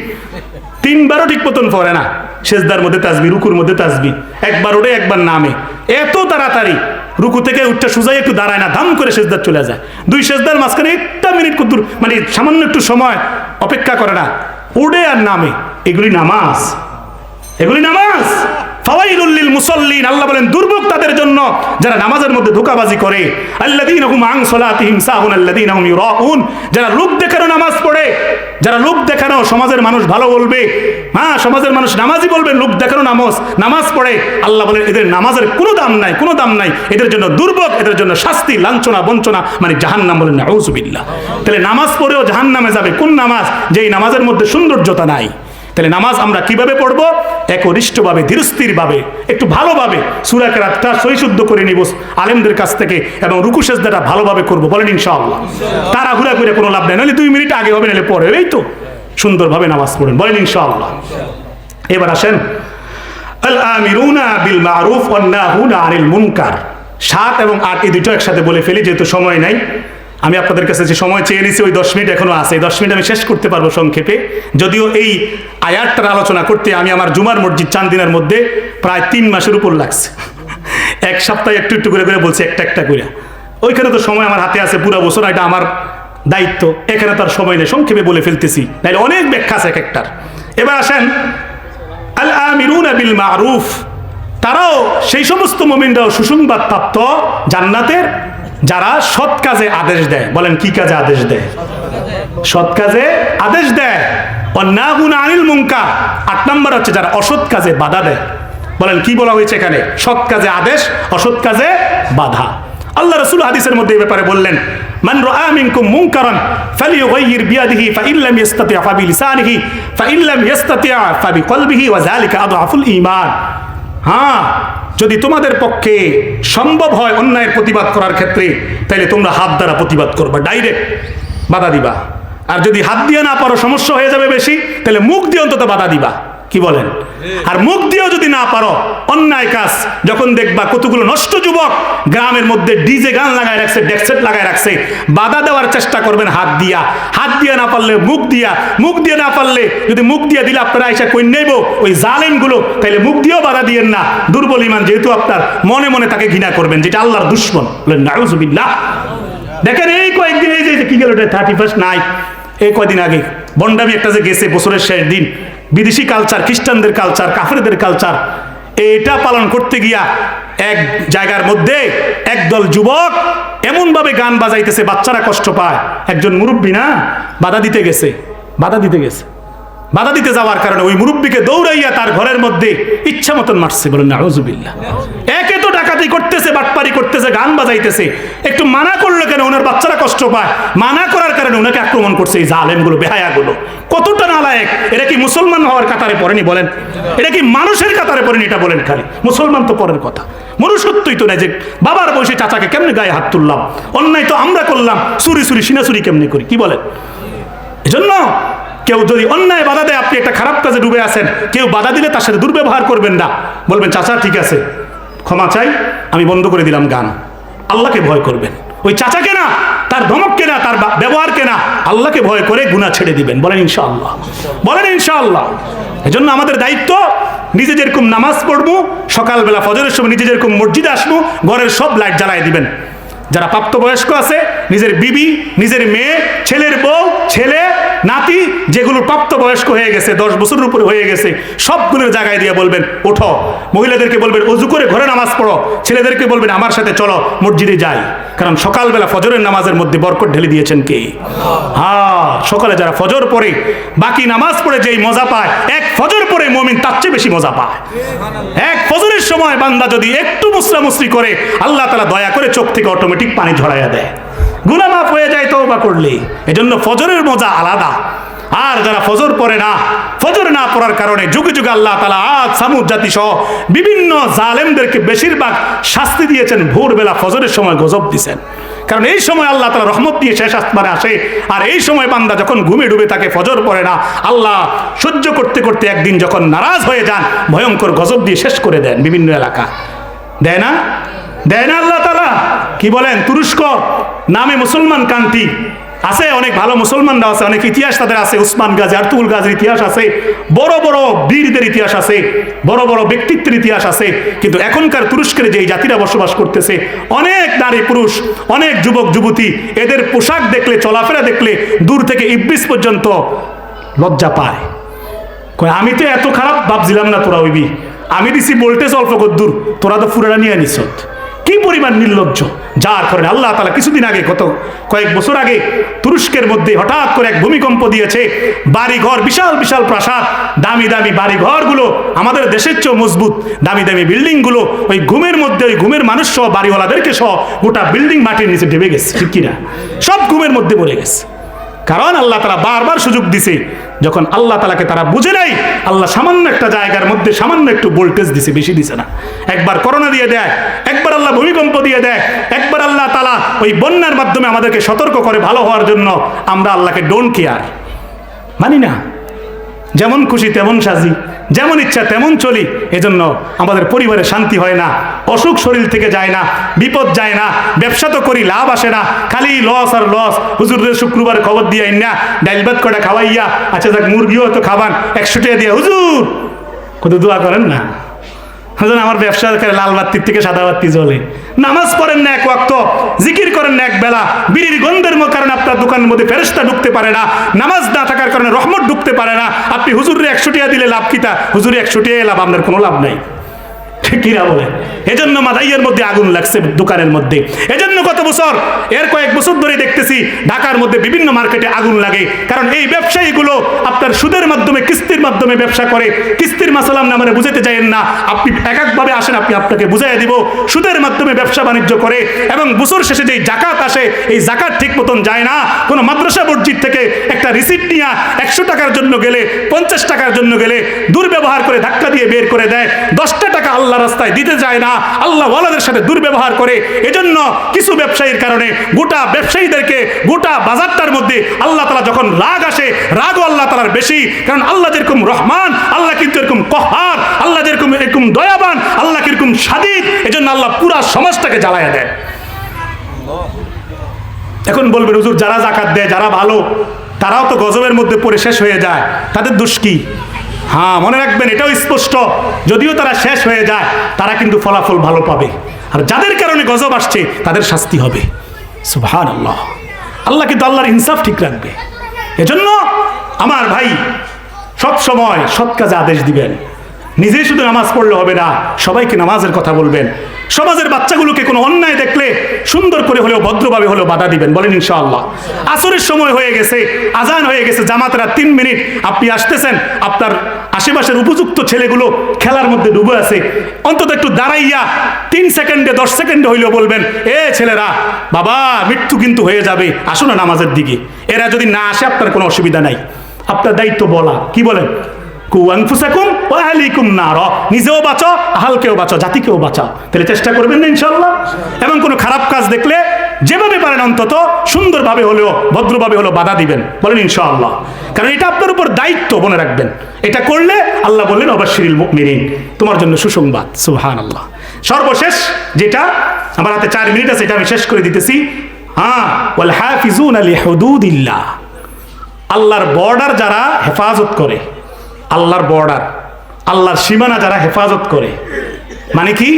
3বারও ঠিক মতন পড়ে না, সেজদার মধ্যে তাসবি, রুকুর মধ্যে তাসবি, একবার উড়ে একবার নামে, এত তাড়াতাড়ি রুকু থেকে উঠতে সুজাই একটু দাঁড়ায় না, দাম করে সেজদার চলে যায়, 2 সেজদার মাঝখানে 1টা মিনিট কুতুর মানে সামান্য একটু সময় অপেক্ষা করে না, উড়ে আর নামে। এগুলি নামাজ? এগুলি নামাজ? ফাওয়াইলুল লিল মুসাল্লিন, আল্লাহ বলেন দুর্ভোগ তাদের জন্য যারা নামাজের মধ্যে ধোঁকাবাজি করে। আল্লাযীনা হুম আন সালাতিহিম সাহুন আল্লাযীনা হুম ইউরাউন, যারা লোক দেখানো নামাজ পড়ে, যারা লোক দেখানো সমাজের মানুষ ভালো বলবে, হ্যাঁ সমাজের মানুষ নামাজি বলবেন, লোক দেখানো নামাজ পড়ে, আল্লাহ বলেন এদের নামাজের কোনো দাম নাই, কোনো দাম নাই, এদের জন্য দুর্ভোগ, এদের জন্য শাস্তি, লাঞ্ছনা, বঞ্চনা, মানে জাহান্নাম। বলেন নাউযুবিল্লাহ। তাহলে নামাজ পড়েও জাহান্নামে যাবে কোন নামাজ? যেই নামাজের মধ্যে সৌন্দর্যতা নাই। তাহলে নামাজ আমরা কিভাবে পড়বো? একনিষ্ঠভাবে, ধীরস্থিরভাবে, একটু ভালোভাবে সূরা কেরাতটা সহিশুদ্ধ করে নিব আলেমদের কাছ থেকে, এবং রুকু সেজদাটা ভালোভাবে করব। বলেন ইনশাআল্লাহ। তাড়াহুড়া করে কোনো লাভ নেই, নাহলে 2 মিনিট আগে হবে, নাহলে পরে, এই তো সুন্দরভাবে নামাজ পড়েন। বলেন ইনশাআল্লাহ। এবার আসেন আল আমিরুনা বিল মারুফ ওয়ান নাহুনা আনিল মুনকার। 7 এবং 8 এই দুটো একসাথে বলে ফেলি, যেহেতু সময় নাই। আমি আপনাদের কাছে যে সময় চেয়ে নিয়েছি ওই 10 মিনিট এখনো আছে, এই 10 মিনিট আমি শেষ করতে পারবো সংক্ষেপে। যদিও এই আয়াতটার আলোচনা করতে আমি আমার জুমার মসজিদ চান্দিনার মধ্যে প্রায় 3 মাসের উপর লাগছে। 1 সপ্তাহে একটু একটু করে বলছি, একটা করে। ওইখানে তো সময় আমার হাতে আছে পুরো বছর, এটা আমার দায়িত্ব। এখানে তার সময় নেই, সংক্ষেপে বলে ফেলতেছি, নাইলে অনেক ব্যাখ্যা আছে এক একটার। এবার আসেন আল আমিরুনা বিল মারুফ, তারাও সেই সমস্ত মুমিনরাও সুসংবাদ প্রাপ্ত জান্নাতের যারা সৎ কাজে আদেশ দেয়। বলেন কি কাজে আদেশ দেয়? সৎ কাজে আদেশ দেয়। ওয়ান্নাহুনা আনিল মুনকার, 8 নম্বর হচ্ছে যারা অসৎ কাজে বাধা দেয়। বলেন কি বলা হয়েছে এখানে? সৎ কাজে আদেশ, অসৎ কাজে বাধা। আল্লাহ রাসূল হাদিসের মধ্যে এই ব্যাপারে বললেন, মান রাআ মিনকুম মুনকারান ফালিয়ুগাইয়ির বিয়াদিহি ফাইন লাম ইস্তাতি' ফাবিলিসানিহি ফাইন লাম ইস্তাতি' ফাবিকলবিহি ওয়া যালিকা আদআফুল ঈমান। হ্যাঁ, যদি তোমাদের পক্ষে সম্ভব হয় অন্যায়ের প্রতিবাদ করার ক্ষেত্রে, তাহলে তোমরা হাত দ্বারা প্রতিবাদ করবা, ডাইরেক্ট বাধা দিবা। আর যদি হাত দিয়ে না পারো, সমস্যা হয়ে যাবে বেশি, তাহলে মুখ দিয়ে অন্তত বাধা দিবা। কি বলেন? আর মুখ দিয়েও যদি না পারো, অন্যায় কাজ যখন দেখবা কতগুলো নষ্ট যুবক গ্রামের মধ্যে ডিজে গান লাগায় রাখছে, ডেকসেট লাগায় রাখছে, বাধা দেওয়ার চেষ্টা করবেন হাত দিয়া। হাত দিয়ে না পারলে মুখ দিয়া, মুখ দিয়ে না পারলে যদি মুখ দিয়ে দিলে আপনারা আইসা কই নেব ওই জালেমগুলো, তাইলে মুখ দিয়েও বাধা দিয়েন না। দুর্বল ঈমান যেহেতু আপনার, মনে মনে তাকে ঘৃণা করবেন, যেটা আল্লাহর দুশমন। বলেন নাউযুবিল্লাহ। দেখেন এই কয়েকদিন এই যে কি গেল 31 নাইট, এই কয়দিন আগে বন্ডামি একটা যে গেছে, বছরের শেষ দিন, বিদেশি কালচার, খ্রিস্টানদের কালচার, কাফেরদের কালচার, এটা পালন করতে গিয়া এক জায়গার মধ্যে একদল যুবক এমন ভাবে গান বাজাইতেছে, বাচ্চারা কষ্ট পায়। একজন মুরব্বী না বাধা দিতে গেছে, বাধা দিতে যাওয়ার কারণে ওই মুরব্বীকে দৌড়াইয়া তার ঘরের মধ্যে ইচ্ছা মতন মারছে। বলেন নাউযুবিল্লাহ। একে তো ডাকাতি করতেছে, বাটপারি করতেছে, গান বাজাইতেছে, একটু মানা করলো কেন? ওনার বাচ্চারা কষ্ট পায়, মানা করার কারণে ওনাকে আক্রমণ করছে এই জালেমগুলো, বেহায়াগুলো। কতটা নালায়েক! এটা কি মুসলমান হওয়ার কাতারে পড়েনি? বলেন এটা কি মানুষের কাতারে পড়েনি? এটা বলেন খালি। মুসলমান তো পরের কথা, মনুষ্যত্বই তো নাই যে বাবার বয়সে চাচাকে কেমনে গায়ে হাত তুললাম, অন্যায় তো আমরা করলাম, চুরি সিনাচুরি কেমনে করি? কি বলেন? এজন্য কেউ যদি অন্যায় বাধা দেয়, আপনি একটা খারাপ কাজে ডুবে আছেন, কেউ বাধা দিলে তার সাথে দুর্ব্যবহার করবেন না। বলবেন চাচা ঠিক আছে, ক্ষমা চাই, আমি বন্ধ করে দিলাম গান। আল্লাহকে ভয় করবেন। ওই চাচাকে না, তার ধমককে না, তার ব্যবহারকে না, আল্লাহকে ভয় করে গুনাহ ছেড়ে দিবেন। বলেন ইনশাআল্লাহ, বলেন ইনশাআল্লাহ। এজন্য আমাদের দায়িত্ব, নিজে যেরকম নামাজ পড়বো, সকালবেলা ফজরের সময় নিজে যেরকম মসজিদে আসবো, ঘরের সব লাইট জ্বালাই দিবেন। যারা প্রাপ্তবয়স্ক আছে, নিজের বিবি, নিজের মেয়ে, ছেলের বউ, ছেলে, নাতি, যেগুলো প্রাপ্তবয়স্ক হয়ে গেছে, 10 বছরের উপরে হয়ে গেছে, সবগুলোর জায়গায় দিয়ে বলবেন ওঠো। মহিলাদেরকে বলবেন ওযু করে ঘরে নামাজ পড়ো। ছেলেদেরকে বলবেন আমার সাথে চলো, মসজিদে যাই। কারণ সকালবেলা ফজরের নামাজের মধ্যে বরকত ঢেলে দিয়েছেন কে? হ্যাঁ, সকালে যারা ফজর পড়ে, বাকি নামাজ পড়ে যেই মজা পায়, এক ফজর পড়ে মুমিন তার চেয়ে বেশি মজা পায়। এক ফজরের সময় বান্দা যদি একটু মুসরামুসরি করে, আল্লাহ তাআলা দয়া করে চোখ থেকে অটোমেটিক পানি ঝরাইয়া দেয়, গুনাহ মাফ হয়ে যায় তওবা করলে। এজন্য ফজরের মজা আলাদা। আর যারা ফজর পড়ে না, ফজর না পড়ার কারণে যুগে যুগে আল্লাহ তাআলা আদ সামুদ জাতি সহ বিভিন্ন জালেমদেরকে বেশিরভাগ শাস্তি দিয়েছেন। ভোরবেলা ফজরের সময় গজব দিয়েছেন। কারণ এই সময় আল্লাহ তাআলা রহমত দিয়ে শেষ আসমানে আসে। আর এই সময় বান্দা যখন ঘুমে ডুবে থাকে, ফজর পড়ে না, আল্লাহ সহ্য করতে করতে একদিন যখন নারাজ হয়ে যান, ভয়ঙ্কর গজব দিয়ে শেষ করে দেন বিভিন্ন এলাকা। দেয় না? দেয় না আল্লাহ তাআলা? কি বলেন? তুরস্ক নামে মুসলমান কান্ট্রি আছে, অনেক ভালো মুসলমানরা আছে, অনেক ইতিহাস তাদের আছে, উসমান গাজী, আর্তুল গাজীর ইতিহাস আছে, বড় বড় বীরদের ইতিহাস আছে, বড় বড় ব্যক্তিত্বের ইতিহাস আছে। কিন্তু এখনকার তুরস্কের যেই জাতিরা বসবাস করতেছে, অনেক নারী পুরুষ, অনেক যুবক যুবতী, এদের পোশাক দেখলে, চলাফেরা দেখলে দূর থেকে ইবলিস পর্যন্ত লজ্জা পায়। আমি তো এত খারাপ ভাবছিলাম না তোরা হইবি, আমি দিছি ভোল্টেজ অল্প কদ্দুর, তোরা তো ফুরারা নিয়ে নিস। কি পরিমাণ নির্লজ্জ! যার কারণে আল্লাহ তাআলা কিছুদিন আগে, কয়েক বছর আগে তুরস্কের মধ্যে হঠাৎ করে এক ভূমিকম্প দিয়েছে। বাড়িঘর, বিশাল বিশাল প্রাসাদ, দামি দামি বাড়িঘরগুলো আমাদের দেশের চেয়েও মজবুত, দামি দামি বিল্ডিংগুলো ওই ঘুমের মধ্যে, ওই ঘুমের মানুষ সহ, বাড়িওয়ালাদেরকে সহ গোটা বিল্ডিং মাটির নিচে ডেবে গেছে। ঠিক কিনা? সব ঘুমের মধ্যে পড়ে গেছে। কারণ আল্লাহ তাআলা বারবার সুযোগ দিছে। যখন আল্লাহ তাআলাকে তারা বুঝে নাই, আল্লাহ সামান্য একটা জায়গার মধ্যে সামান্য একটু ভোল্টেজ দিছে, বেশি দিছে না। একবার করোনা দিয়ে দেয়, একবার আল্লাহ ভূমিকম্প দিয়ে দেয়, একবার আল্লাহ তাআলা ওই বন্যার মাধ্যমে আমাদেরকে সতর্ক করে ভালো হওয়ার জন্য। আমরা আল্লাহকে ডোন্ট কেয়ার, মানি না। যেমন খুশি তেমন সাজি, যেমন ইচ্ছা তেমন চলি। এজন্য আমাদের পরিবারে শান্তি হয় না, অসুখ শরীর থেকে যায় না, বিপদ যায় না, ব্যবসা তো করি, লাভ আসে না, খালি লস আর লস। হুজুরের শুক্রবার খবর দিয়ে না, ডাইল ভাত কটা খাওয়াইয়া, আচ্ছা যাক মুরগিও তো খাবান, 100 টাকা দিয়ে, হুজুর কত দোয়া করেন না, আমার ব্যবসা লাল বাত্তির থেকে সাদা বাত্তি জ্বলে। নামাজ পড়েন না এক ওয়াক্ত, জিকির করেন না এক বেলা, বিড়ির গন্ধের কারণে আপনার দোকানের মধ্যে ফেরেশতা ঢুকতে পারে না, নামাজ না থাকার কারণে রহমত ঢুকতে পারে না। আপনি হুজুরে 100 টাকা দিলে লাভ কিতা? হুজুরে 100 টাকা লাভ, আপনার কোনো লাভ নাই। কিরা বলে? এজন্য মাদাইয়ের মধ্যে আগুন লাগছে দোকানের মধ্যে। এজন্য গত বছর, এর কয়েক বছর ধরে দেখতেছি ঢাকার মধ্যে বিভিন্ন মার্কেটে আগুন লাগে। কারণ এই ব্যবসায়ীগুলো আপনার সুদের মাধ্যমে, কিস্তির মাধ্যমে ব্যবসা করে। কিস্তির মাসালাম না মানে বুঝাতে চাইেন না, আপনি এক একভাবে আসেন, আপনাকে বুঝাই দিব। সুদের মাধ্যমে ব্যবসা বাণিজ্য করে এবং বছর শেষে যেই জাকাত আসে, এই জাকাত ঠিক মতন যায় না। কোনো মাদ্রাসা মসজিদ থেকে একটা রিসিপ্ট নিয়ে 100 টাকার জন্য গেলে, 50 টাকার জন্য গেলে দুর্ব্যবহার করে ধাক্কা দিয়ে বের করে দেয়। 10টা টাকা আল্লাহ রাস্তায় দিতে যায় না, আল্লাহ ওয়ালাদের সাথে দুর্ব্যবহার করে। এজন্য কিছু ব্যবসায়ীর কারণে গোটা ব্যবসায়ীদেরকে, গোটা বাজারটার মধ্যে আল্লাহ তাআলা যখন রাগ আসে, রাগও আল্লাহ তাআলার বেশি। কারণ আল্লাহ যেরকম রহমান, আল্লাহ কিন্তু এরকম কহার, আল্লাহ যেরকম এরকম দয়াবান, আল্লাহ কিরকম শাদীদ। এজন্য আল্লাহ পুরা সমাজটাকে জ্বালায়া দেয়। এখন বলবেন হুজুর যারা যাকাত দেয়, যারা ভালো, তারাও তো গজবের মধ্যে পড়ে শেষ হয়ে যায়, তাদের দোষ কি? হ্যাঁ, মনে রাখবেন এটাও স্পষ্ট, যদিও তারা শেষ হয়ে যায়, তারা কিন্তু ফলাফল ভালো পাবে। আর যাদের কারণে গজব আসছে তাদের শাস্তি হবে। সুবহানাল্লাহ। আল্লাহ কিন্তু আল্লাহর ইনসাফ ঠিক রাখবে। এজন্য আমার ভাই, সব সময় সৎ কাজে আদেশ দিবেন। নিজেই শুধু নামাজ পড়লে হবে না, সবাইকে নামাজের কথা বলবেন। সমাজের বাচ্চাগুলোকে কোনো অন্যায় দেখলে সুন্দর করে হলেও, ভদ্রভাবে হলেও বাধা দিবেন। বলেন ইনশাআল্লাহ। আসরের সময় হয়ে গেছে, আজান হয়ে গেছে, জামাতের 3 মিনিট, আপনি আসতেছেন, আপনার আশেপাশের উপযুক্ত ছেলেগুলো খেলার মধ্যে ডুবে আছে, অন্তত একটু দাঁড়াইয়া 3 সেকেন্ডে 10 সেকেন্ডে হইলেও বলবেন, এ ছেলেরা, বাবা মৃত্যু কিন্তু হয়ে যাবে, আসো না নামাজের দিকে। এরা যদি না আসে আপনার কোনো অসুবিধা নাই, আপনার দায়িত্ব বলা। কি বলেন? নিজেও বাঁচো, আহালকেও বাঁচো, জাতিকেও বাঁচাও। তাহলে চেষ্টা করবেন না ইনশাআল্লাহ। এবং কোনো খারাপ কাজ দেখলে যেভাবে পারেন অন্তত সুন্দরভাবে হলেও, ভদ্রভাবে হলেও বাধা দিবেন। বলেন ইনশাআল্লাহ। কারণ এটা আপনার উপর দায়িত্ব, মনে রাখবেন। এটা করলে আল্লাহ বললেন অবাশশিরিল মুমিনিন, তোমার জন্য সুসংবাদ। সুবহানাল্লাহ। সর্বশেষ যেটা, আমার হাতে 4 মিনিট আছে, এটা আমি শেষ করে দিতেছি। হ্যাঁ, ওয়াল হাফিজুনা লিহুদুদিল্লাহ, আল্লাহর বর্ডার যারা হেফাজত করে, আল্লাহর বর্ডার, আল্লাহর সীমানা যারা হেফাজত করে, মানে কি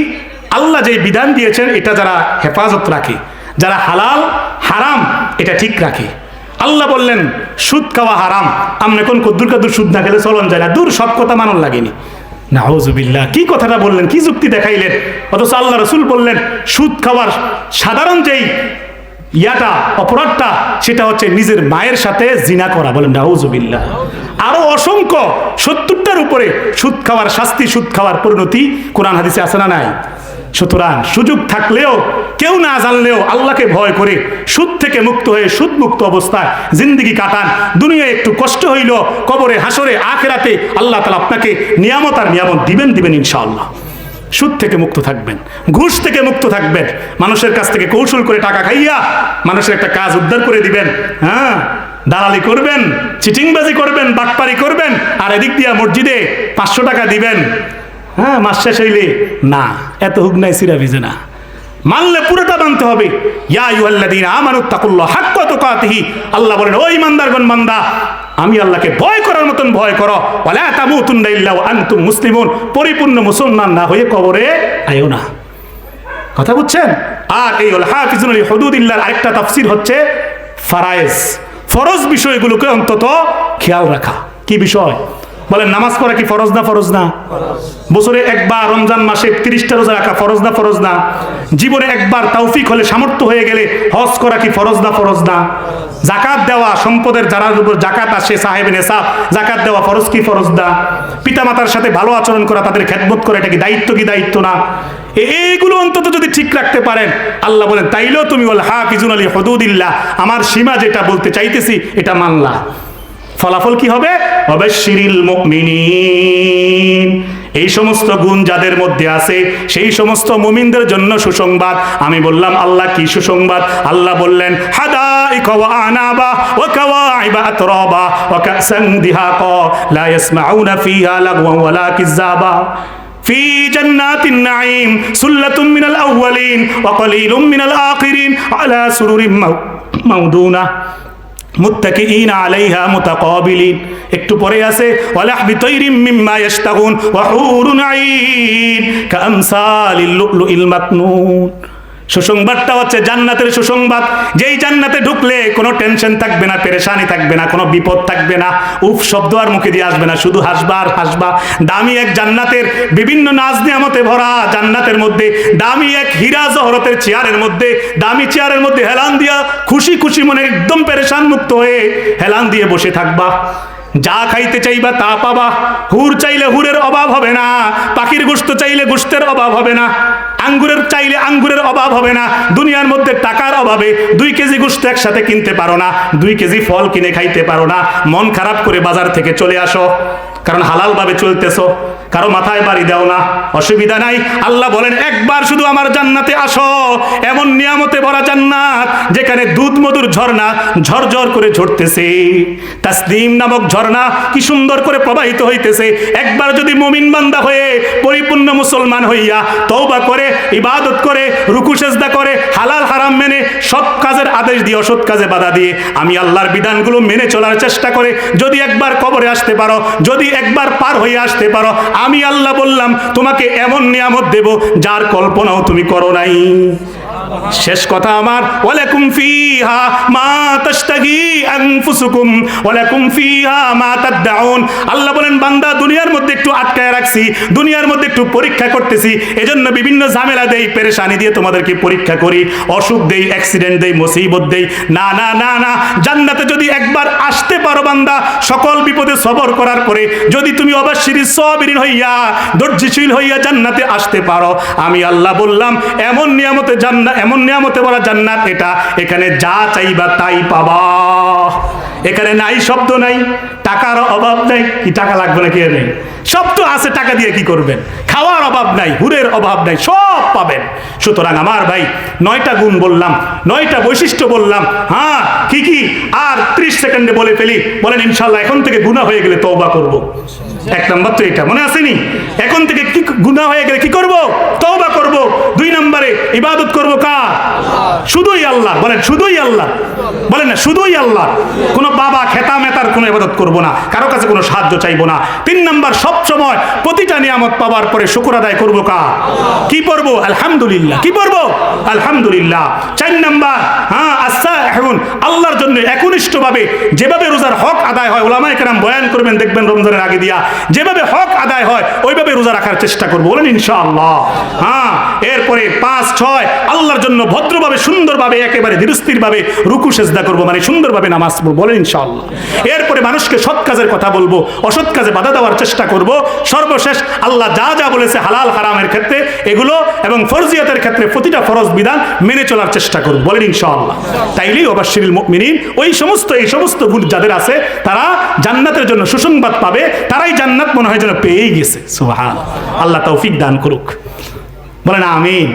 আল্লাহ যে বিধান দিয়েছেন এটা যারা হেফাজত রাখে, যারা হালাল হারাম এটা ঠিক রাখে। আল্লাহ বললেন সুদ খাওয়া হারাম, আমনে কোন কদ্দুর কাদ্দুর সুদ না খেলে চলন যায় না, দূর সব কথা মানন লাগেনি। নাউজুবিল্লাহ, কি কথাটা বললেন, কি যুক্তি দেখাইলেন, অথচ আল্লাহ রসুল বললেন সুদ খাওয়ার সাধারণ যেই ইয়াটা অপরাধটা সেটা হচ্ছে নিজের মায়ের সাথে জিনা করা। বলেন নাউজুবিল্লাহ। আরো অসংখ্য 70টার উপরে সুদ খাওয়ার শাস্তি, সুদ খাওয়ার পরিণতি কোরআন হাদিসে আছে না নাই? সুতরাং সুযোগ থাকলেও কেউ না জানলেও আল্লাহকে ভয় করে সুদ থেকে মুক্ত হয়ে সুদ মুক্ত অবস্থায় জিন্দেগি কাটান। দুনিয়ায় একটু কষ্ট হইল, কবরে হাসরে আখিরাতে আল্লাহ তাআলা আপনাকে নিয়ামত আর নিয়ামত দিবেন ইনশাআল্লাহ। সুদ থেকে মুক্ত থাকবেন, ঘুষ থেকে মুক্ত থাকবেন, মানুষের কাছ থেকে কৌশল করে টাকা খাইয়া মানুষের একটা কাজ উদ্ধার করে দিবেন। হ্যাঁ, দালালি করবেন, চিটিংবাজি করবেন, বাটপারি করবেন, আর এদিক দিয়া মসজিদে 500 টাকা দিবেন। হ্যাঁ, মাস শেষ হইলে না, এত হুক নাই সিরা ভিজে না, মানলে পুরোটা মানতে হবে। ইয়া আইয়ুহাল্লাযীনা আমানুত্তাকুল্লাহ হাক্কা তুকাতিহি, আল্লাহ বলেন ও ঈমানদারগণ, বান্দা আমি আল্লাহকে ভয় করার মতন ভয় করো। ওয়ালা তামুতুন্না ইল্লা ওয়া আনতুম মুসলিমুন, পরিপূর্ণ মুসলমান না হয়ে কবরে আয়ো না। কথা বুঝছেন? আর এই ওয়াল হাফিজুনা লিহুদুদিল্লাহ আরেকটা তাফসীর হচ্ছে ফারায়েজ, ফরজ বিষয়গুলোকে অন্তত খেয়াল রাখা। কি বিষয় বলেন? নামাজ পড়া কি ফরজ না? ফরজ না? বছরে একবার রমজান মাসে 30টা রোজা রাখা ফরজ না? ফরজ না? জীবনে একবার তৌফিক হলে, সামর্থ্য হয়ে গেলে হজ করা কি ফরজ না? ফরজ না? যাকাত দেওয়া, সম্পদের যারা উপর যাকাত আসে সাহেব নেসাব, যাকাত দেওয়া ফরজ কি ফরজ না? পিতামাতার সাথে ভালো আচরণ করা, তাদের খেদমত করা, এটা কি দায়িত্ব কি দায়িত্ব না? এইগুলো অন্তত যদি ঠিক রাখতে পারেন, আল্লাহ বলেন তাইলেও তুমি ওয়াল হাফিজুনা লিহুদুদিল্লাহ, আমার সীমা যেটা বলতে চাইতেছি এটা মানলা। ফলাফল কি হবে? ওয়াবাশশিরিল মুমিনিন, এই সমস্ত গুণ যাদের মধ্যে আছে সেই সমস্ত মুমিনদের জন্য সুসংবাদ। আমি বললাম আল্লাহ কি সুসংবাদ? আল্লাহ বললেন হাদাইকা ওয়া আনাবা ওয়া কাওয়াইবা আতরাবা ওয়া কাসান দিহাকা লা ইয়াসমাউনা ফিহা লাগওয়ান ওয়ালা কিযাবা ফি জান্নাতিন নাঈম সুল্লাতুম মিনাল আউওয়ালিন ওয়া কলিলুম মিনাল আখিরিন আলা সুরুরিম মাউদুনা মুত্তাকিইনা আলাইহা মুতাকাবিলিন। একটু পরে আছে ওয়ালাহবি তাইরিম মিম্মা ইয়াশতাগুন ওয়া হুরুন আইন কামসালিল লুলুইল মাকনুন। সুসংবাদটা হচ্ছে জান্নাতের সুসংবাদ। যেই জান্নাতে ঢুকলে কোনো টেনশন থাকবে না, পেরেশানি থাকবে না, কোনো বিপদ থাকবে না, উফ শব্দ আর মুখে দিয়ে আসবে না, শুধু হাসবা আর হাসবা। দামি এক জান্নাতের বিভিন্ন নাজ নিয়ামতে ভরা জান্নাতের মধ্যে দামি এক হীরা জহরতের চেয়ারের মধ্যে, দামি চেয়ারের মধ্যে হেলান দিয়া খুশি খুশি মনে একদম পেরেশান মুক্ত হয়ে হেলান দিয়ে বসে থাকবা। যা খাইতে চাইবা তা পাবা। হুর চাইলে হুরের অভাব হবে না, পাখির গোশত চাইলে গোশতের অভাব হবে না, আঙ্গুরের চাইলে আঙ্গুরের অভাব হবে না। দুনিয়ার মধ্যে টাকার অভাবে 2 কেজি গোশত একসাথে কিনতে পারো না, 2 কেজি ফল কিনে খাইতে পারো না। মন খারাপ করে বাজার থেকে চলে আসো, কারণ হালাল ভাবে চলতেছো, কারো মাথায় বাড়ি দাও না, অসুবিধা নাই। আল্লাহ বলেন একবার শুধু আমার জান্নাতে আসো, এমন নিয়ামতে ভরা জান্নাত যেখানে দুধ মধুর ঝর্ণা ঝরঝর করে ঝরতেছে, তাসনিম নামক ঝর্ণা কি সুন্দর করে প্রবাহিত হইতেছে। একবার যদি মুমিন বান্দা হয়ে পরিপূর্ণ মুসলমান হইয়া তওবা করে, ইবাদত করে, রুকু সেজদা করে, হালাল হারাম মেনে, সৎ কাজের আদেশ দিয়ে অসৎ কাজে বাধা দিয়ে আমি আল্লাহর বিধানগুলো মেনে চলার চেষ্টা করে যদি একবার কবরে আসতে পারো, যদি একবার পার হয়ে আসতে পারো, আমি আল্লাহ বললাম তোমাকে এমন নিয়ামত দেব যার কল্পনাও তুমি করো নাই। শেষ কথা আমার, ওয়ালাকুম ফিহা মা তাশতাহি আনফুসুকুম ওয়ালাকুম ফিহা মা তাদউন। আল্লাহ বলেন বান্দা দুনিয়ার মধ্যে একটু আটকায় রাখছি, দুনিয়ার মধ্যে একটু পরীক্ষা করতেছি, এজন্য বিভিন্ন ঝামেলা দেই, পেরেশানি দিয়ে তোমাদেরকে পরীক্ষা করি, অসুখ দেই, অ্যাক্সিডেন্ট দেই, মুসিবত দেই। না না না না, জান্নাতে যদি একবার আসতে পারো বান্দা, সকল বিপদে সবর করার পরে যদি তুমি অবাশশিরিস সাবিরিন হইয়া, ধৈর্যশীল হইয়া জান্নাতে আসতে পারো, আমি আল্লাহ বললাম এমন নিয়ামতে জান্নাত, এমন নিয়ামতে ভরা জান্নাত এটা, এখানে যা চাইবা তাই পাবা। এখানে নাই শব্দ নাই, টাকার অভাব নাই। কি টাকা লাগবে নাকি? নেই, সব তো আছে, টাকা দিয়ে কি করবেন? খাওয়ার অভাব নাই, হুরের অভাব নাই, সব পাবেন। সুতরাং আমার ভাই 9টা গুণ বললাম, 9টা বৈশিষ্ট্য বললাম। হ্যাঁ কি কি আর 30 সেকেন্ডে বলে ফেলি। বলেন ইনশাআল্লাহ এখন থেকে গুনাহ হয়ে গেলে তওবা করব। 1 নাম্বার তো এটা মনে আসেনি? এখন থেকে কি গুনাহ হয়ে গেলে কি করব? তওবা করব। 2 নম্বরে ইবাদত করব কার? শুধুই আল্লাহ, বলেন শুধুই আল্লাহ, বলেন না শুধুই আল্লাহ। কোনো বাবা খেতা মেতার কোনো ইবাদত করব না, কারো কাছে কোনো সাহায্য চাইবো না। 3 নাম্বার, সব সময় প্রতিটা নিয়ামত পাওয়ার পরে শুকর আদায় করবো কার? কি পড়বো? আলহামদুলিল্লাহ। কি পড়বো? আলহামদুলিল্লাহ। 4 নাম্বার, আস-সাইহুন, আল্লাহর জন্য একনিষ্ঠভাবে যেভাবে রোজার হক আদায় হয়, ওলামায়ে কেরাম বয়ান করবেন দেখবেন রমজানের আগে দিয়া, যেভাবে হক আদায় হয় ওইভাবে রোজা রাখার চেষ্টা করবো, বলেন ইনশাআল্লাহ। এরপরে 5, 6, আল্লাহর জন্য ভদ্রভাবে সুন্দরভাবে একেবারে ধীরস্থিরভাবে রুকু সেজদা করবো, মানে সুন্দরভাবে নামাজ পড়বো, বলেন ইনশাআল্লাহ। এরপরে মানুষকে সৎ কাজের কথা বলবো, অসৎ কাজে বাধা দেওয়ার চেষ্টা করব। সর্বশেষ আল্লাহ যা যা বলেছে হালাল হারামের ক্ষেত্রে এগুলো এবং ফরজিয়াতের ক্ষেত্রে প্রতিটা ফরজ বিধান মেনে চলার চেষ্টা করব, বলেন ইনশাআল্লাহ। তাইলেই ওয়াবাশশিরিল মুমিনিন, ওই সমস্ত গুণ যাদের আছে তারা জান্নাতের জন্য সুসংবাদ পাবে, তারাই জান্নাত মনে হয় যেন পেয়েই গেছে। সুবহানাল্লাহ। আল্লাহ তৌফিক দান করুক, বলেন আমিন।